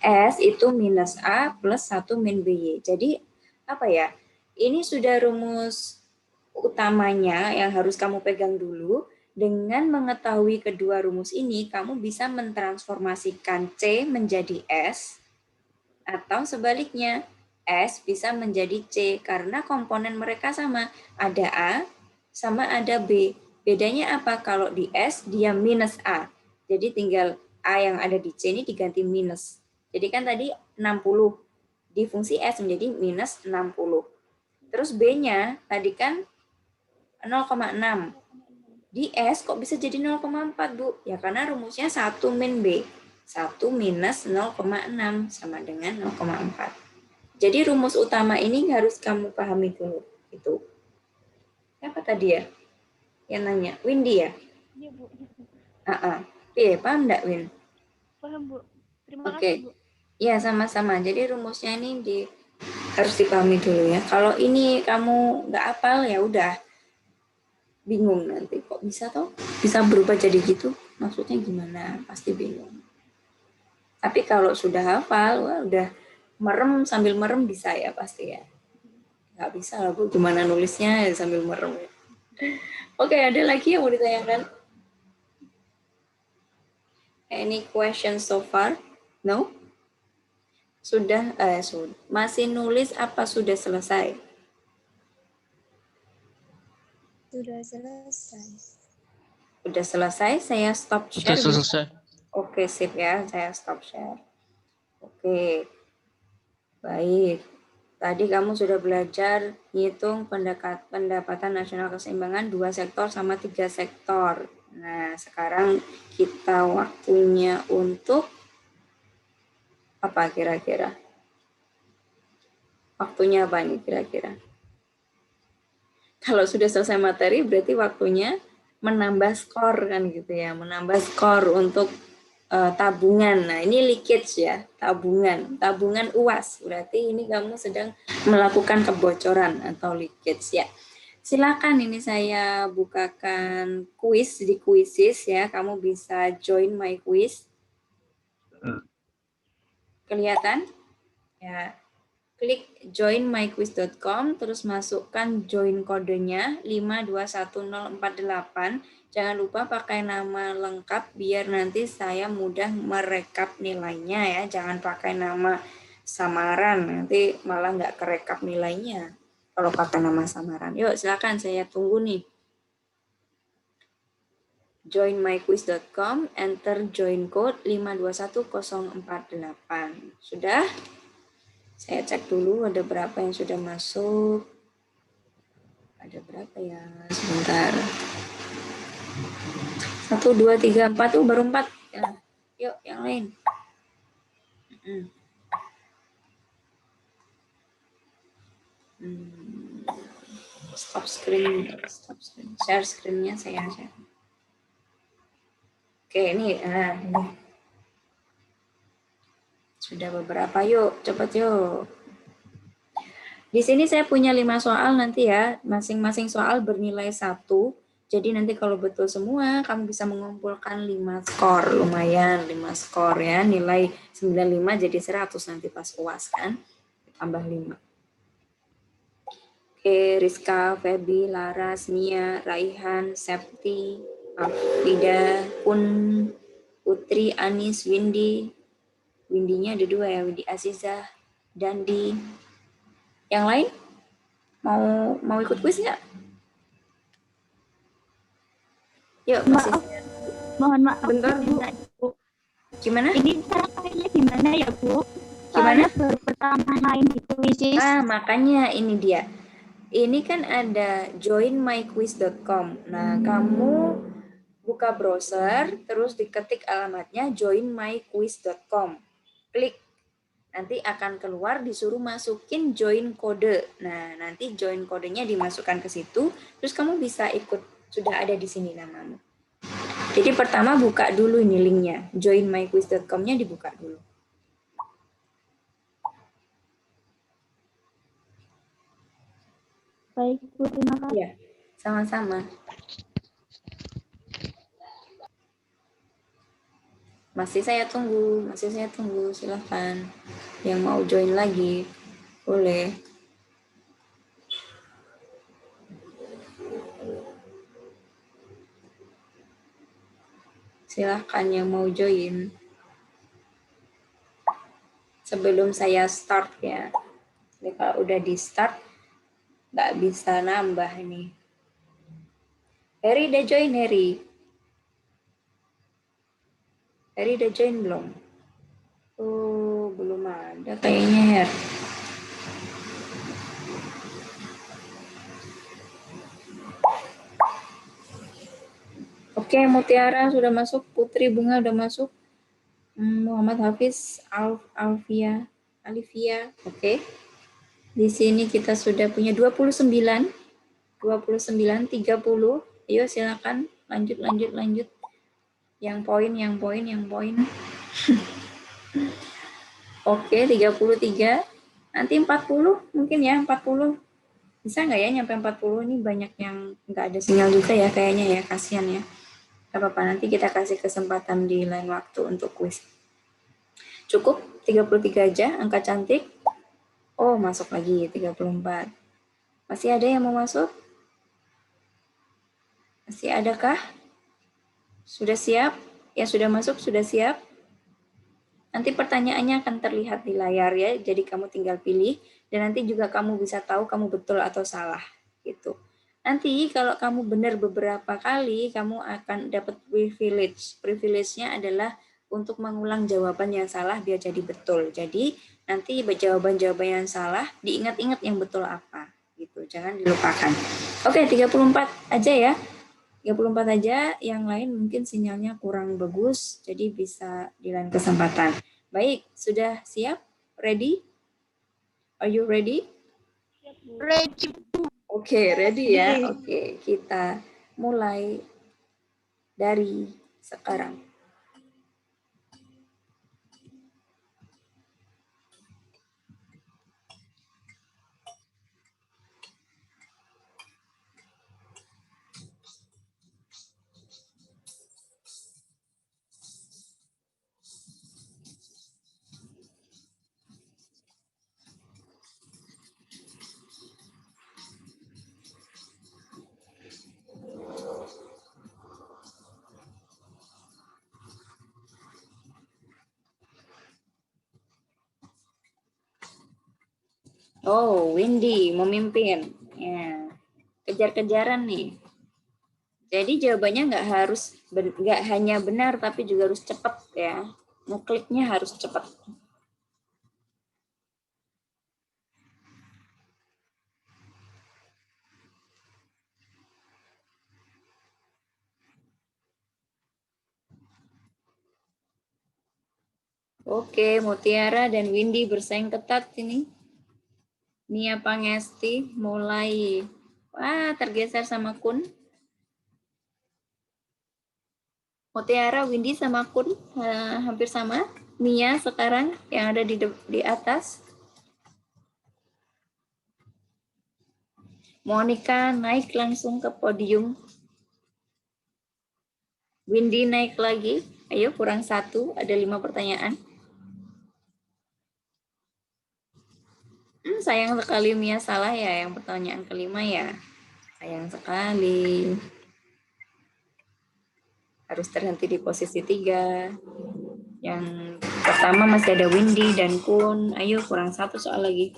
S itu minus A plus 1 min BY. Jadi apa ya? Ini sudah rumus utamanya yang harus kamu pegang dulu. Dengan mengetahui kedua rumus ini, kamu bisa mentransformasikan C menjadi S, atau sebaliknya, S bisa menjadi C, karena komponen mereka sama. Ada A, sama ada B. Bedanya apa? Kalau di S, dia minus A. Jadi tinggal A yang ada di C ini diganti minus. Jadi kan tadi 60. Di fungsi S menjadi minus 60. Terus B-nya tadi kan 0,6. Di S kok bisa jadi 0,4, Bu? Ya karena rumusnya 1 min B. 1 minus 0,6 sama dengan 0,4. Jadi rumus utama ini harus kamu pahami dulu. Itu. Siapa tadi ya? Yang nanya. Windy ya? Iya, Bu. Paham enggak, Win? Paham, Bu. Terima Oke. kasih, Bu. Ya, sama-sama. Jadi rumusnya ini harus dipahami dulu ya. Kalau ini kamu nggak hafal ya udah bingung nanti. Kok bisa toh? Bisa berubah jadi gitu? Maksudnya gimana? Pasti bingung. Tapi kalau sudah hafal, wah, udah merem sambil merem bisa ya pasti ya. Nggak bisa lah Bu, gimana nulisnya sambil merem. Oke, ada lagi yang mau ditanyakan? Any questions so far? No? Sudah, masih nulis apa sudah selesai? Sudah selesai. Sudah selesai, saya stop share. Sudah selesai. Oke, sip ya, saya stop share. Oke, baik. Tadi kamu sudah belajar ngitung pendapatan nasional keseimbangan 2 sektor sama 3 sektor. Nah, sekarang kita waktunya untuk apa kira-kira? Waktunya apa nih kira-kira? Kalau sudah selesai materi berarti waktunya menambah skor kan gitu ya, menambah skor untuk tabungan. Nah, ini leakage ya, tabungan UAS. Berarti ini kamu sedang melakukan kebocoran atau leakage ya. Silakan ini saya bukakan kuis di Quizizz ya. Kamu bisa join my quiz. Kelihatan? Ya. Klik joinmyquiz.com, terus masukkan join kodenya 521048. Jangan lupa pakai nama lengkap biar nanti saya mudah merekap nilainya ya. Jangan pakai nama samaran, nanti malah nggak kerekap nilainya kalau pakai nama samaran. Yuk silakan, saya tunggu nih. Joinmyquiz.com, enter join code 521048. Sudah? Saya cek dulu ada berapa yang sudah masuk. Ada berapa ya? Sebentar. 1, 2, 3, 4. Baru 4. Ya. Yuk, yang lain. Stop screen. Share screen-nya saya share. Oke, ini. Ini. Sudah beberapa, yuk, cepat yuk. Di sini saya punya 5 soal nanti ya, masing-masing soal bernilai 1. Jadi nanti kalau betul semua, kamu bisa mengumpulkan 5 skor, lumayan 5 skor ya, nilai 95 jadi 100 nanti pas UAS kan, tambah 5. Oke, Rizka, Febi, Laras, Mia, Raihan, Septi, Afida, Pun, Putri, Anis, Windy-nya ada 2 ya, Windy Azizah, Dandi. Yang lain? Mau ikut kuis nggak? Yuk, masih. Mohon maaf. Bentar, Bu. Gimana? Ini caranya gimana ya, Bu? Gimana? Baru pertama main di Quizizz. Makanya ini dia. Ini kan ada joinmyquiz.com. Nah, kamu buka browser, terus diketik alamatnya joinmyquiz.com. Klik. Nanti akan keluar disuruh masukin join kode. Nah, nanti join kodenya dimasukkan ke situ, terus kamu bisa ikut. Sudah ada di sini namamu. Jadi pertama buka dulu ini linknya. Joinmyquiz.com-nya dibuka dulu. Baik, Bu, terima kasih. Ya, sama-sama. Masih saya tunggu, silahkan. Yang mau join lagi, boleh. Silahkan yang mau join. Sebelum saya start ya. Jadi kalau udah di start, nggak bisa nambah ini. Harry udah join, Harry? Harry udah join belum? Oh, belum ada kayaknya, Her. Oke, Mutiara sudah masuk, Putri Bunga udah masuk, Muhammad Hafiz, Alivia, oke. Di sini kita sudah punya 29, 30. Ayo silakan, lanjut. Yang poin. Oke, 33. Nanti 40 mungkin ya, 40. Bisa nggak ya nyampe 40? Ini banyak yang nggak ada sinyal juga ya kayaknya ya, kasihan ya. Gak apa-apa, nanti kita kasih kesempatan di lain waktu untuk kuis. Cukup 33 aja, angka cantik. Oh, masuk lagi 34. Masih ada yang mau masuk? Masih adakah? Sudah siap? Yang sudah masuk sudah siap? Nanti pertanyaannya akan terlihat di layar ya, jadi kamu tinggal pilih dan nanti juga kamu bisa tahu kamu betul atau salah gitu. Nanti kalau kamu benar beberapa kali, kamu akan dapat privilege. Privilege-nya adalah untuk mengulang jawaban yang salah biar jadi betul. Jadi nanti jawaban-jawaban yang salah diingat-ingat yang betul apa gitu. Jangan dilupakan. Oke, 34 aja ya. 34 aja, yang lain mungkin sinyalnya kurang bagus, jadi bisa di lain kesempatan. Baik, sudah siap? Ready? Are you ready? Ready. Oke, ready ya? Oke, kita mulai dari sekarang. Oh, Windy memimpin. Ya, kejar-kejaran nih. Jadi jawabannya nggak hanya benar, tapi juga harus cepat ya. Ngekliknya harus cepat. Oke, Mutiara dan Windy bersaing ketat ini. Nia Pangesti mulai, wah tergeser sama Kun. Mutiara, Windy sama Kun hampir sama. Nia sekarang yang ada di atas. Monica naik langsung ke podium. Windy naik lagi. Ayo kurang 1, ada 5 pertanyaan. Sayang sekali Mia salah ya yang pertanyaan kelima ya. Sayang sekali. Harus terhenti di posisi 3. Yang pertama masih ada Windy dan Kun. Ayo kurang 1 soal lagi.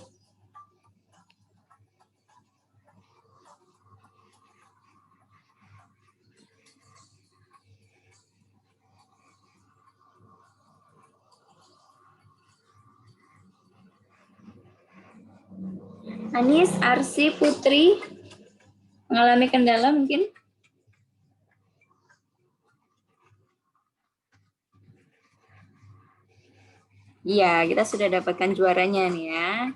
Anis, Arsi, Putri mengalami kendala mungkin? Iya, kita sudah dapatkan juaranya nih ya.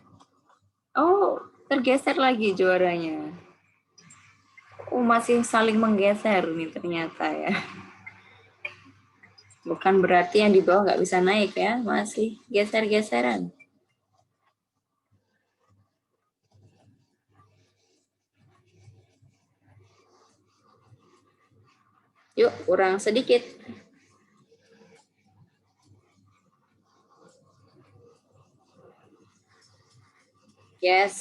Oh, tergeser lagi juaranya. Oh, masih saling menggeser nih ternyata ya. Bukan berarti yang di bawah nggak bisa naik ya, masih geser-geseran. Yuk, kurang sedikit. Yes.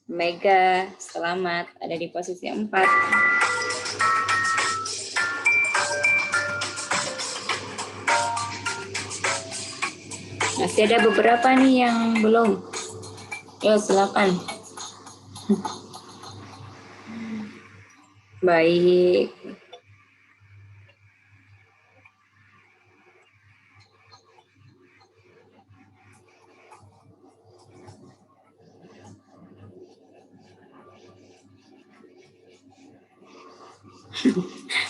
Mega, selamat. Ada di posisi 4. Masih ada beberapa nih yang belum. Yuk, silakan. Baik.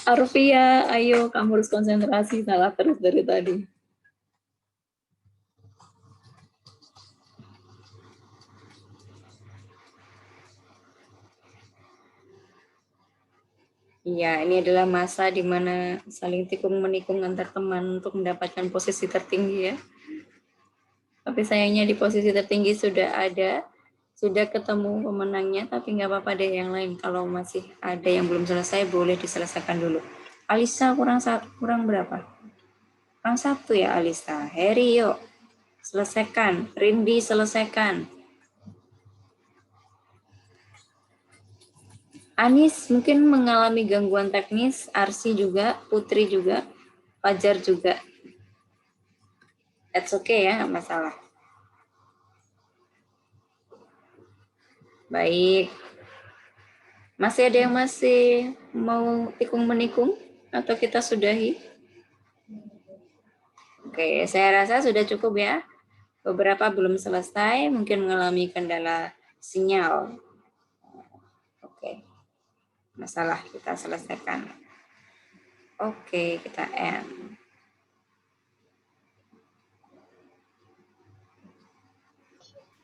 Arvia, ayo kamu harus konsentrasi, salah terus dari tadi. Iya, ini adalah masa di mana saling tikung-menikung antar teman untuk mendapatkan posisi tertinggi ya. Tapi sayangnya di posisi tertinggi sudah ketemu pemenangnya, tapi nggak apa-apa deh yang lain. Kalau masih ada yang belum selesai, boleh diselesaikan dulu. Alisa kurang berapa? Kurang 1 ya Alisa. Heri yuk, selesaikan. Rindi selesaikan. Anis mungkin mengalami gangguan teknis, Arsi juga, Putri juga, Fajar juga. That's okay ya, nggak masalah. Baik. Masih ada yang masih mau tikung-menikung atau kita sudahi? Oke, saya rasa sudah cukup ya. Beberapa belum selesai, mungkin mengalami kendala sinyal. Oke. masalah kita selesaikan. Oke, kita end.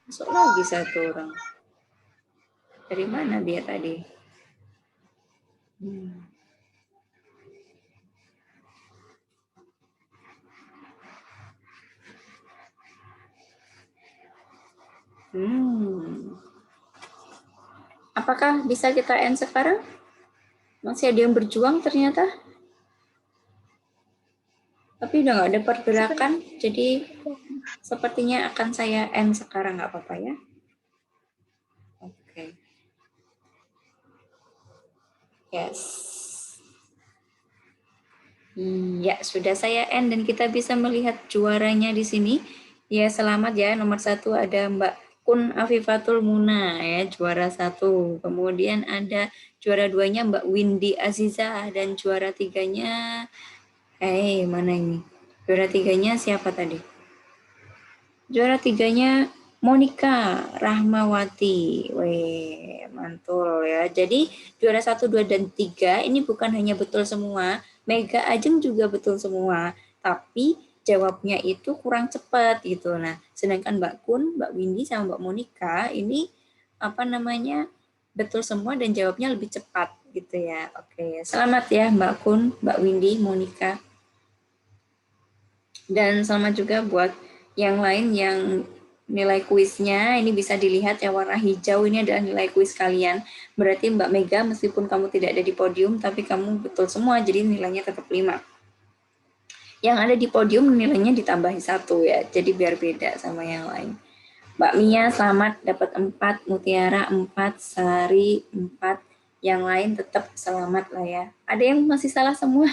Masuk lagi satu orang. Dari mana dia tadi? Apakah bisa kita end sekarang? Masih ada yang berjuang ternyata. Tapi udah nggak ada pergerakan, jadi sepertinya akan saya end sekarang, nggak apa-apa ya. Oke. Yes. Ya, sudah saya end dan kita bisa melihat juaranya di sini. Ya, selamat ya. Nomor 1 ada Mbak Kun Afifatul Muna ya, juara 1. Kemudian ada juara 2-nya Mbak Windy Aziza dan juara 3-nya mana ini? Juara 3-nya siapa tadi? Juara 3-nya Monica Rahmawati. Weh, mantul ya. Jadi juara 1, 2, dan 3 ini bukan hanya betul semua, Mega Ajeng juga betul semua, tapi jawabnya itu kurang cepat gitu. Nah, sedangkan Mbak Kun, Mbak Windy, sama Mbak Monica ini betul semua dan jawabnya lebih cepat gitu ya. Oke, selamat ya Mbak Kun, Mbak Windy, Monica. Dan selamat juga buat yang lain yang nilai kuisnya ini bisa dilihat ya, warna hijau ini adalah nilai kuis kalian. Berarti Mbak Mega meskipun kamu tidak ada di podium tapi kamu betul semua, jadi nilainya tetap 5. Yang ada di podium nilainya ditambahi 1 ya, jadi biar beda sama yang lain. Mbak Mia selamat dapat 4, Mutiara 4, Sari 4, yang lain tetap selamat lah ya. Ada yang masih salah semua?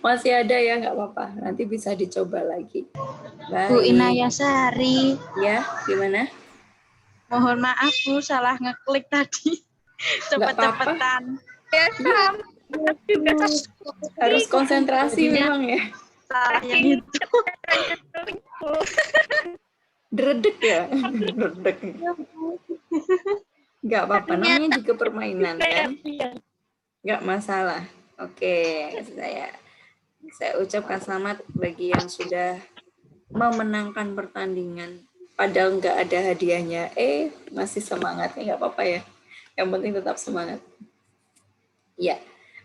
Masih ada ya, nggak apa-apa. Nanti bisa dicoba lagi. Baik. Bu Inayasari. Ya, gimana? Mohon maaf Bu, salah ngeklik tadi. Cepet-cepetan. Harus konsentrasi memang ya. Salah yang itu. Dredeg ya? Dredeg. Nggak apa-apa, namanya juga permainan kan? Nggak masalah. Oke, saya ucapkan selamat bagi yang sudah memenangkan pertandingan. Padahal nggak ada hadiahnya. Masih semangatnya, nggak apa-apa ya. Yang penting tetap semangat. Iya.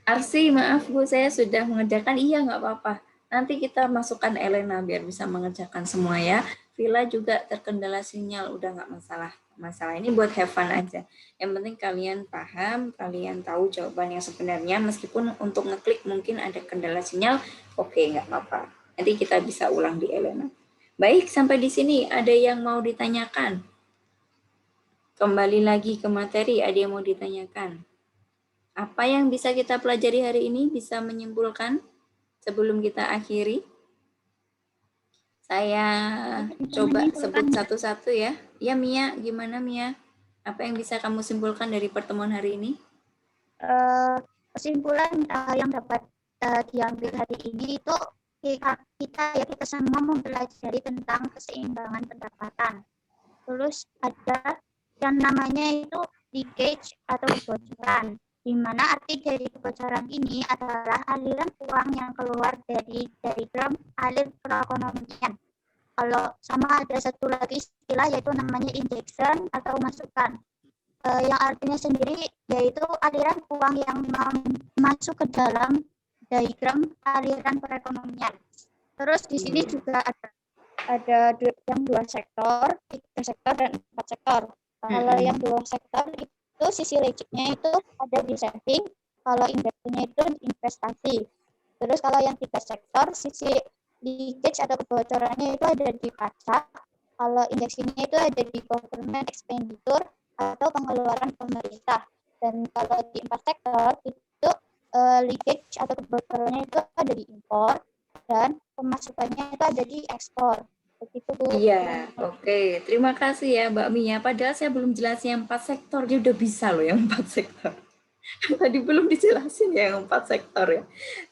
Arsi, maaf Bu, saya sudah mengerjakan. Iya, nggak apa-apa. Nanti kita masukkan Elena biar bisa mengerjakan semua ya. Villa juga terkendala sinyal, udah nggak masalah. Masalah ini buat have fun aja. Yang penting kalian paham, kalian tahu jawaban yang sebenarnya, meskipun untuk ngeklik mungkin ada kendala sinyal, oke, nggak apa-apa. Nanti kita bisa ulang di Elena. Baik, sampai di sini ada yang mau ditanyakan? Kembali lagi ke materi, ada yang mau ditanyakan? Apa yang bisa kita pelajari hari ini? Bisa menyimpulkan sebelum kita akhiri? Saya coba sebut satu-satu ya. Ya Mia, gimana Mia? Apa yang bisa kamu simpulkan dari pertemuan hari ini? Kesimpulan yang dapat diambil hari ini itu kita semua mempelajari tentang keseimbangan pendapatan. Terus ada yang namanya itu leakage atau kebocoran, di mana arti dari kebocoran ini adalah aliran uang yang keluar dari diagram alir perekonomian. Kalau sama ada satu lagi istilah yaitu namanya injection atau masukan. Yang artinya sendiri yaitu aliran uang yang masuk ke dalam diagram aliran perekonomian. Terus di sini juga ada yang 2 sektor, 3 sektor dan 4 sektor. Kalau yang 2 sektor itu sisi legitnya itu ada di saving, kalau indeksnya itu investasi. Terus kalau yang 3 sektor sisi leakage atau kebocorannya itu ada di pajak, kalau indeksnya itu ada di government expenditure atau pengeluaran pemerintah. Dan kalau di 4 sektor itu leakage atau kebocorannya itu ada di impor dan pemasukannya itu ada di ekspor. Begitu Bu. Iya, oke. Terima kasih ya Mbak Mia. Padahal saya belum jelasin yang 4 sektor, dia udah bisa loh yang 4 sektor. Tadi belum dijelasin ya yang 4 sektor ya.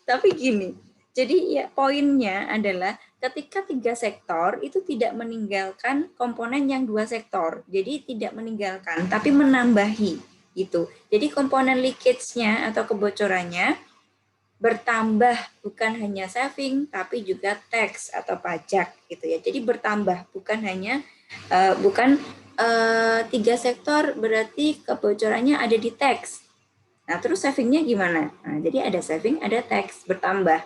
Tapi gini, jadi ya poinnya adalah ketika 3 sektor itu tidak meninggalkan komponen yang 2 sektor. Jadi tidak meninggalkan, tapi menambahi. gitu. Jadi komponen leakage-nya atau kebocorannya bertambah, bukan hanya saving tapi juga tax atau pajak gitu ya. Jadi bertambah, bukan hanya tiga sektor berarti kebocorannya ada di tax. Nah, terus savingnya gimana? Nah, jadi ada saving, ada tax bertambah.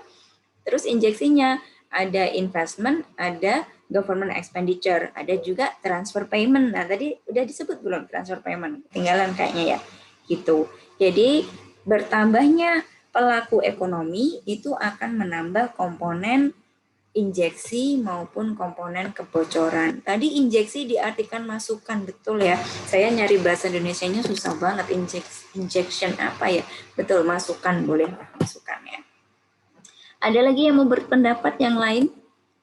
Terus injeksinya ada investment, ada government expenditure, ada juga transfer payment. Nah, tadi udah disebut belum transfer payment? Tinggalan kayaknya ya. Gitu. Jadi bertambahnya pelaku ekonomi itu akan menambah komponen injeksi maupun komponen kebocoran. Tadi injeksi diartikan masukan, betul ya. Saya nyari bahasa Indonesianya susah banget. Injection apa ya? Betul, masukan, boleh masukan ya. Ada lagi yang mau berpendapat yang lain?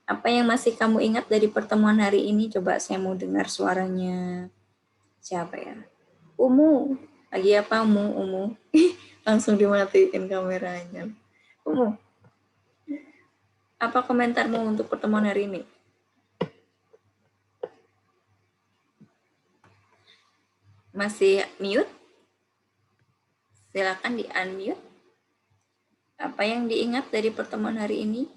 Apa yang masih kamu ingat dari pertemuan hari ini? Coba saya mau dengar suaranya. Siapa ya? Umu. Lagi apa Umu? Langsung dimatiin kameranya. Umu. Apa komentarmu untuk pertemuan hari ini? Masih mute? Silakan di-unmute. Apa yang diingat dari pertemuan hari ini?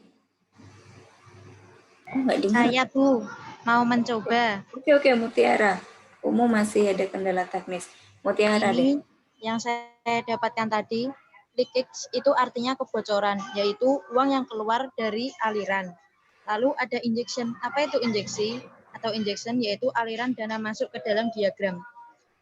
Nggak dengar. Saya Bu, mau mencoba. Oke, Mutiara. Umu masih ada kendala teknis. Mutiara deh. Ini yang saya dapatkan tadi, leakage itu artinya kebocoran, yaitu uang yang keluar dari aliran. Lalu ada injection. Apa itu injeksi? Atau injection yaitu aliran dana masuk ke dalam diagram.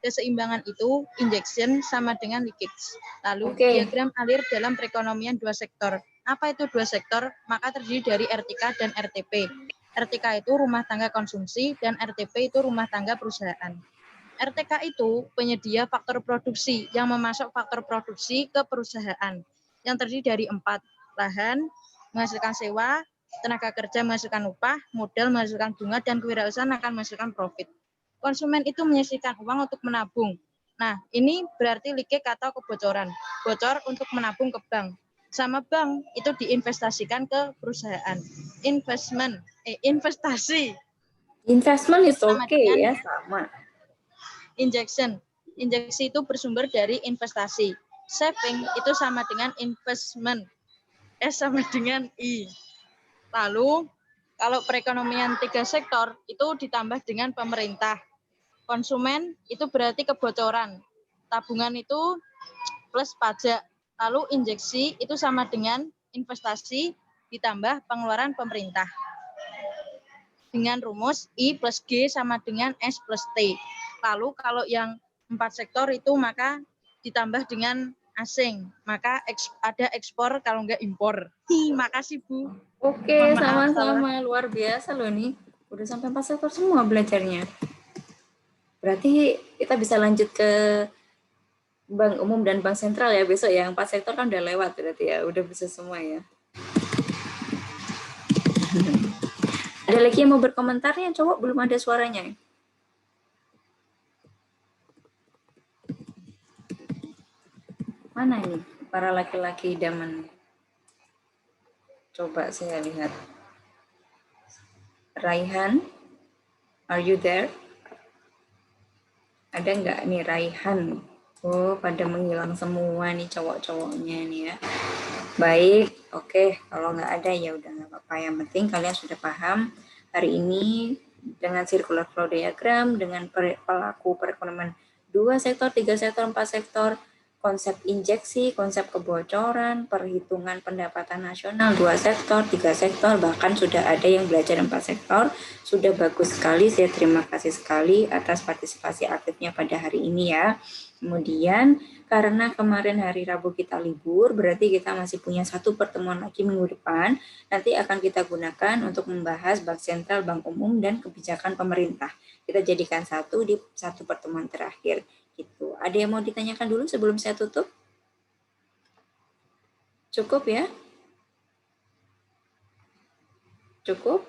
Keseimbangan itu injection sama dengan leakage. Lalu diagram alir dalam perekonomian dua sektor. Apa itu dua sektor? Maka terdiri dari RTK dan RTP. RTK itu rumah tangga konsumsi dan RTP itu rumah tangga perusahaan. RTK itu penyedia faktor produksi yang memasuk faktor produksi ke perusahaan yang terdiri dari 4. Lahan, menghasilkan sewa, tenaga kerja menghasilkan upah, modal menghasilkan bunga, dan kewirausahaan akan menghasilkan profit. Konsumen itu menyisihkan uang untuk menabung. Nah, ini berarti leakage atau kebocoran. Bocor untuk menabung ke bank. Sama bank itu diinvestasikan ke perusahaan. Investasi. Investment is okay ya, sama. Injection. Injeksi itu bersumber dari investasi. Saving itu sama dengan investment. S sama dengan I. Lalu, kalau perekonomian 3 sektor itu ditambah dengan pemerintah. Konsumen itu berarti kebocoran. Tabungan itu plus pajak. Lalu injeksi itu sama dengan investasi ditambah pengeluaran pemerintah. Dengan rumus I plus G sama dengan S plus T. Lalu kalau yang 4 sektor itu maka ditambah dengan asing. Maka ada ekspor kalau enggak impor. Makasih Bu. Oke, sama-sama. Luar biasa loh nih. Udah sampai 4 sektor semua belajarnya. Berarti kita bisa lanjut ke Bank Umum dan Bank Sentral ya besok ya. 4 sektor kan udah lewat berarti ya. Udah bisa semua ya. Ada lagi yang mau berkomentarnya? Cowok belum ada suaranya. Mana ini para laki-laki idaman? Coba saya lihat. Raihan, are you there? Ada nggak nih Raihan? Oh, pada menghilang semua nih cowok-cowoknya nih ya. Baik, oke. Kalau nggak ada ya udah nggak apa-apa. Yang penting kalian sudah paham hari ini dengan circular flow diagram, dengan pelaku perekonomian 2 sektor, 3 sektor, 4 sektor, konsep injeksi, konsep kebocoran, perhitungan pendapatan nasional 2 sektor, 3 sektor, bahkan sudah ada yang belajar 4 sektor. Sudah bagus sekali, saya terima kasih sekali atas partisipasi aktifnya pada hari ini ya. Kemudian karena kemarin hari Rabu kita libur, berarti kita masih punya 1 pertemuan lagi minggu depan. Nanti akan kita gunakan untuk membahas Bank Sentral, Bank Umum, dan kebijakan pemerintah. Kita jadikan 1 di 1 pertemuan terakhir. Gitu. Ada yang mau ditanyakan dulu sebelum saya tutup? Cukup ya? Cukup?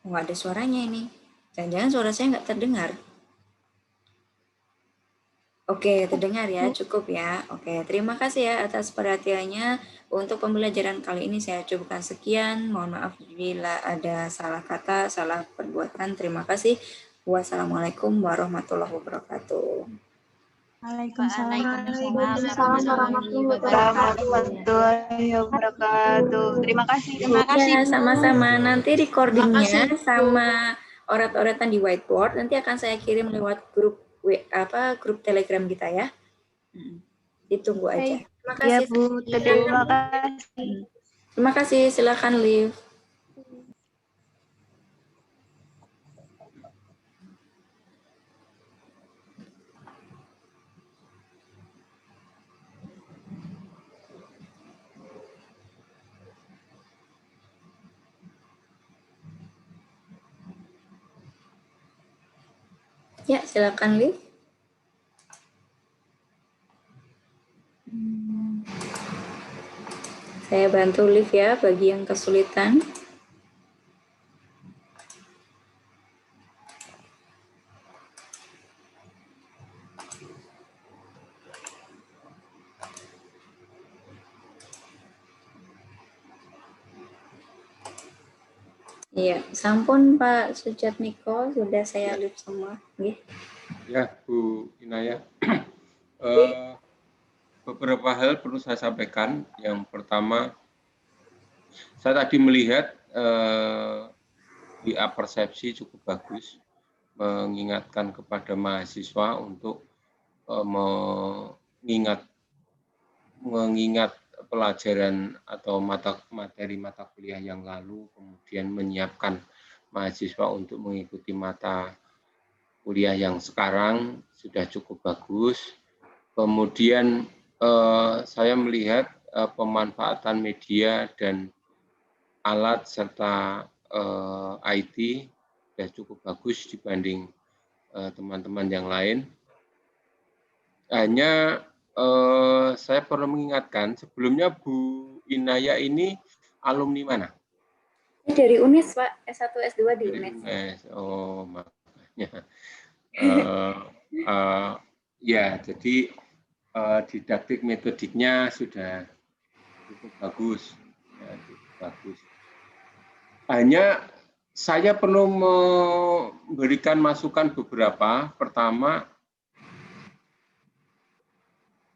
Nggak ada suaranya ini. Jangan-jangan suara saya nggak terdengar. Oke, terdengar ya, cukup ya. Oke, terima kasih ya atas perhatiannya. Untuk pembelajaran kali ini saya cukupkan sekian. Mohon maaf bila ada salah kata, salah perbuatan. Terima kasih. Wassalamualaikum warahmatullahi wabarakatuh. Waalaikumsalam warahmatullahi wabarakatuh. Terima kasih. Terima kasih. Ya, sama-sama. Nanti recordingnya sama orat-oratan di whiteboard nanti akan saya kirim lewat grup grup Telegram kita ya. Ditunggu aja. Terima kasih. Ya, Bu. Terima kasih. Terima kasih. Silakan Liv. Ya, silakan Liv. Saya bantu Liv ya bagi yang kesulitan. Iya, sampun Pak Sujatmiko, sudah saya Liv semua. Ya, Bu Inaya. Beberapa hal perlu saya sampaikan. Yang pertama, saya tadi melihat DA persepsi cukup bagus, mengingatkan kepada mahasiswa untuk mengingat pelajaran atau materi mata kuliah yang lalu, kemudian menyiapkan mahasiswa untuk mengikuti mata kuliah yang sekarang sudah cukup bagus. Kemudian saya melihat pemanfaatan media dan alat serta IT sudah cukup bagus dibanding teman-teman yang lain. Hanya saya perlu mengingatkan, sebelumnya Bu Inaya ini alumni mana? Dari UNES, Pak. S1, S2 di UNES. Oh, makanya. Ya, jadi didaktik metodiknya sudah cukup bagus. Ya, cukup bagus. Hanya saya perlu memberikan masukan beberapa. Pertama,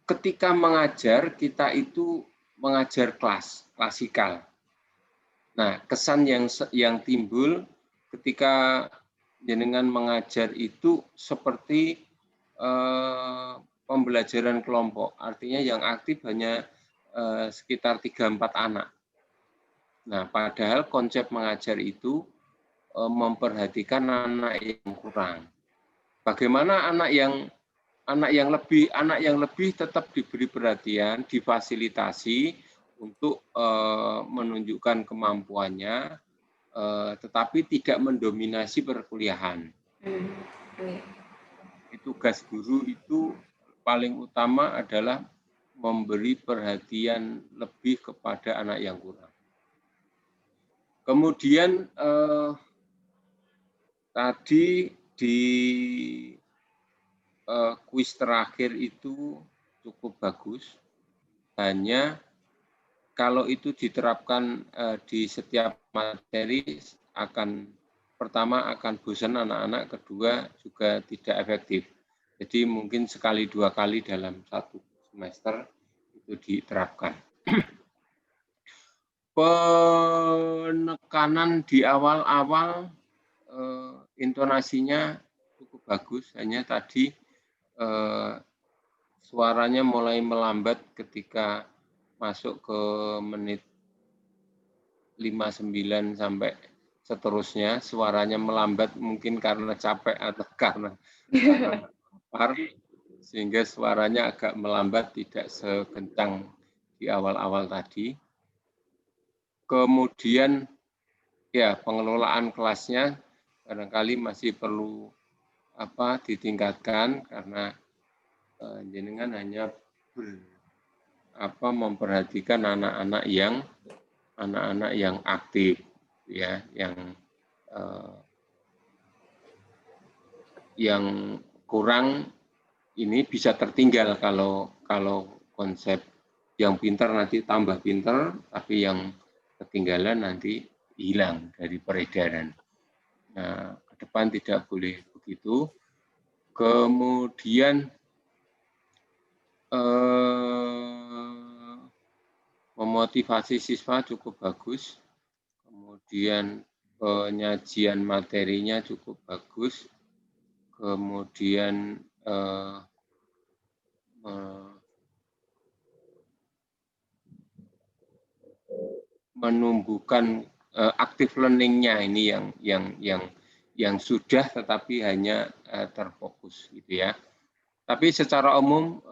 ketika mengajar, kita itu mengajar klasikal. Nah, kesan yang timbul ketika jenengan mengajar itu seperti pembelajaran kelompok. Artinya yang aktif hanya sekitar 3-4 anak. Nah, padahal konsep mengajar itu memperhatikan anak yang kurang. Bagaimana anak yang lebih tetap diberi perhatian, difasilitasi untuk menunjukkan kemampuannya, tetapi tidak mendominasi perkuliahan. Tugas guru itu paling utama adalah memberi perhatian lebih kepada anak yang kurang. Kemudian tadi di kuis terakhir itu cukup bagus. Hanya kalau itu diterapkan di setiap materi pertama akan bosan anak-anak, kedua juga tidak efektif. Jadi mungkin sekali 2 kali dalam 1 semester itu diterapkan. Penekanan di awal-awal intonasinya cukup bagus, hanya tadi suaranya mulai melambat ketika masuk ke menit 59 sampai seterusnya, suaranya melambat mungkin karena capek atau karena lapar, sehingga suaranya agak melambat, tidak sekencang di awal-awal tadi. Kemudian ya pengelolaan kelasnya barangkali masih perlu ditingkatkan karena jenengan hanya memperhatikan anak-anak yang aktif, ya, yang kurang ini bisa tertinggal kalau konsep yang pintar nanti tambah pintar, tapi yang ketinggalan nanti hilang dari peredaran. Nah, ke depan tidak boleh begitu. Kemudian Memotivasi siswa cukup bagus. Kemudian penyajian materinya cukup bagus. Kemudian menumbuhkan active learning-nya ini yang sudah tetapi hanya terfokus gitu ya. Tapi secara umum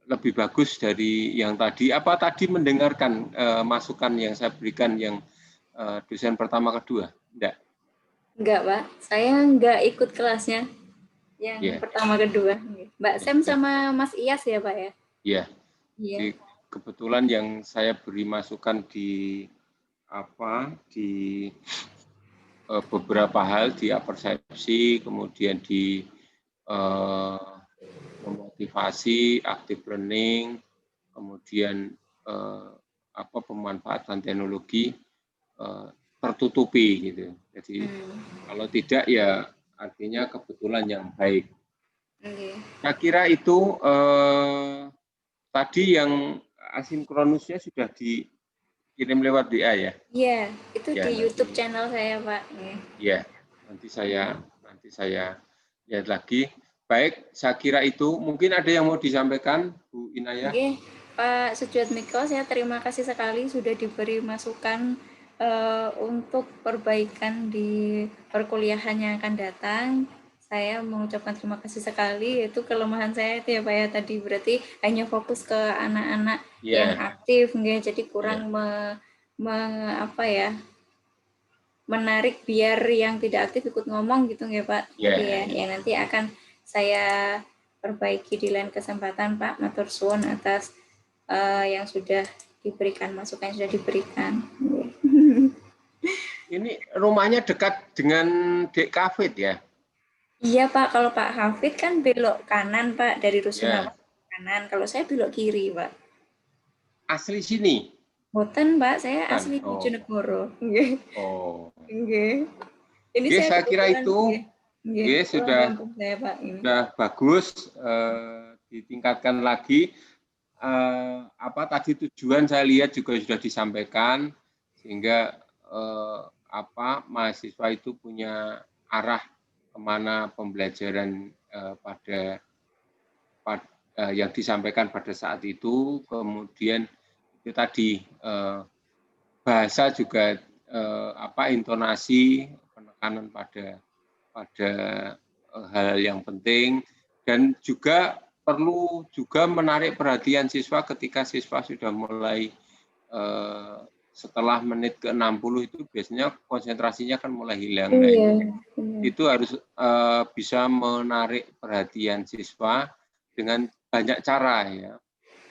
lebih bagus dari yang tadi. Apa tadi mendengarkan masukan yang saya berikan yang dosen pertama kedua? Enggak, Pak. Saya enggak ikut kelasnya yang pertama kedua. Mbak Sem sama Mas Iyas ya, Pak ya? Iya. Iya. Kebetulan yang saya beri masukan di beberapa hal, di persepsi, kemudian di memotivasi, active learning, kemudian pemanfaatan teknologi tertutupi gitu. Jadi kalau tidak ya artinya kebetulan yang baik. Saya kira itu tadi yang asinkronusnya sudah dikirim lewat WA ya? Iya, itu ya, di YouTube channel saya, Pak. Iya, nanti saya lihat lagi. Baik, saya kira itu. Mungkin ada yang mau disampaikan, Bu Inaya? Oke, Pak Sujatmiko, saya terima kasih sekali sudah diberi masukan untuk perbaikan di perkuliahan yang akan datang. Saya mengucapkan terima kasih sekali. Itu kelemahan saya itu ya Pak ya tadi, berarti hanya fokus ke anak-anak yang aktif, jadi kurang menarik biar yang tidak aktif ikut ngomong gitu ya Pak. Jadi ya nanti akan saya perbaiki di lain kesempatan Pak. Matur suwun atas yang sudah diberikan, masukan yang sudah diberikan. Ini rumahnya dekat dengan Dek Kafid ya? Iya Pak, kalau Pak Hafid kan belok kanan Pak, dari Rusunawa kanan. Kalau saya belok kiri Pak. Asli sini? Boten Pak, saya asli Bojonegoro. Oh. Ini saya kira itu sudah bagus, ditingkatkan lagi. Tadi tujuan saya lihat juga sudah disampaikan, sehingga mahasiswa itu punya arah kemana pembelajaran yang disampaikan pada saat itu. Kemudian itu tadi bahasa juga intonasi, penekanan pada hal yang penting, dan juga perlu juga menarik perhatian siswa ketika siswa sudah mulai setelah menit ke-60 itu biasanya konsentrasinya kan mulai hilang. Itu harus bisa menarik perhatian siswa dengan banyak cara ya.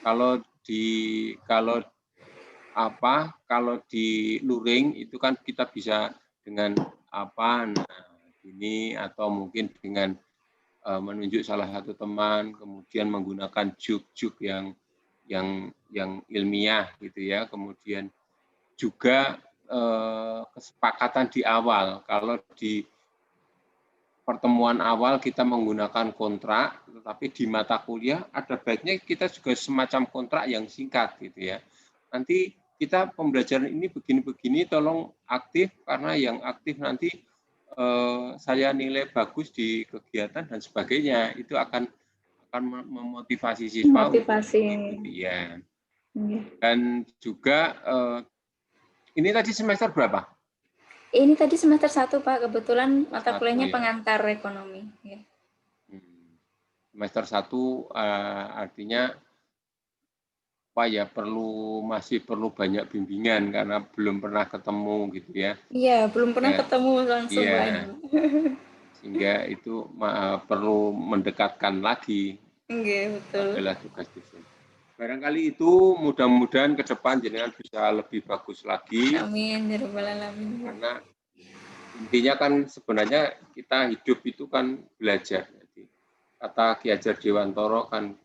Kalau di luring itu kan kita bisa dengan ini, atau mungkin dengan menunjuk salah satu teman, kemudian menggunakan juk-juk yang ilmiah gitu ya. Kemudian juga kesepakatan di awal, kalau di pertemuan awal kita menggunakan kontrak, tetapi di mata kuliah ada baiknya kita juga semacam kontrak yang singkat gitu ya. Nanti kita pembelajaran ini begini-begini, tolong aktif, karena yang aktif nanti saya nilai bagus di kegiatan dan sebagainya. Itu akan memotivasi siswa. Ya. Dan juga ini tadi semester berapa? Ini tadi semester 1 Pak, kebetulan mata kuliahnya pengantar ekonomi. Ya. Semester 1 artinya masih perlu banyak bimbingan karena belum pernah ketemu gitu ya. Iya, belum pernah ketemu langsung. Sehingga itu perlu mendekatkan lagi. Betul. Adalah tugas dosen. Barangkali itu mudah-mudahan ke depan jenengan bisa lebih bagus lagi. Amin ya rabbal alamin. Karena intinya kan sebenarnya kita hidup itu kan belajar. Jadi, kata Ki Hajar Dewantoro kan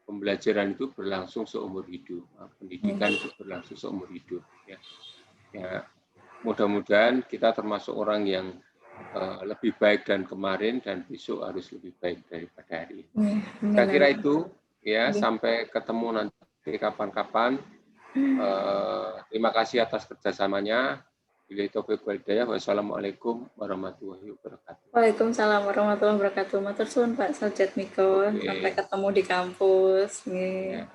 pembelajaran itu berlangsung seumur hidup. Pendidikan itu berlangsung seumur hidup. Ya, mudah-mudahan kita termasuk orang yang lebih baik dan kemarin, dan besok harus lebih baik daripada hari ini. Saya kira itu. Ya, sampai ketemu nanti kapan-kapan. Terima kasih atas kerjasamanya. Bila taufiq wal hidayah. Wassalamualaikum warahmatullahi wabarakatuh. Waalaikumsalam warahmatullahi wabarakatuh. Matur suwun Pak Sajat Miko. Oke. Sampai ketemu di kampus. Nggih. Ya.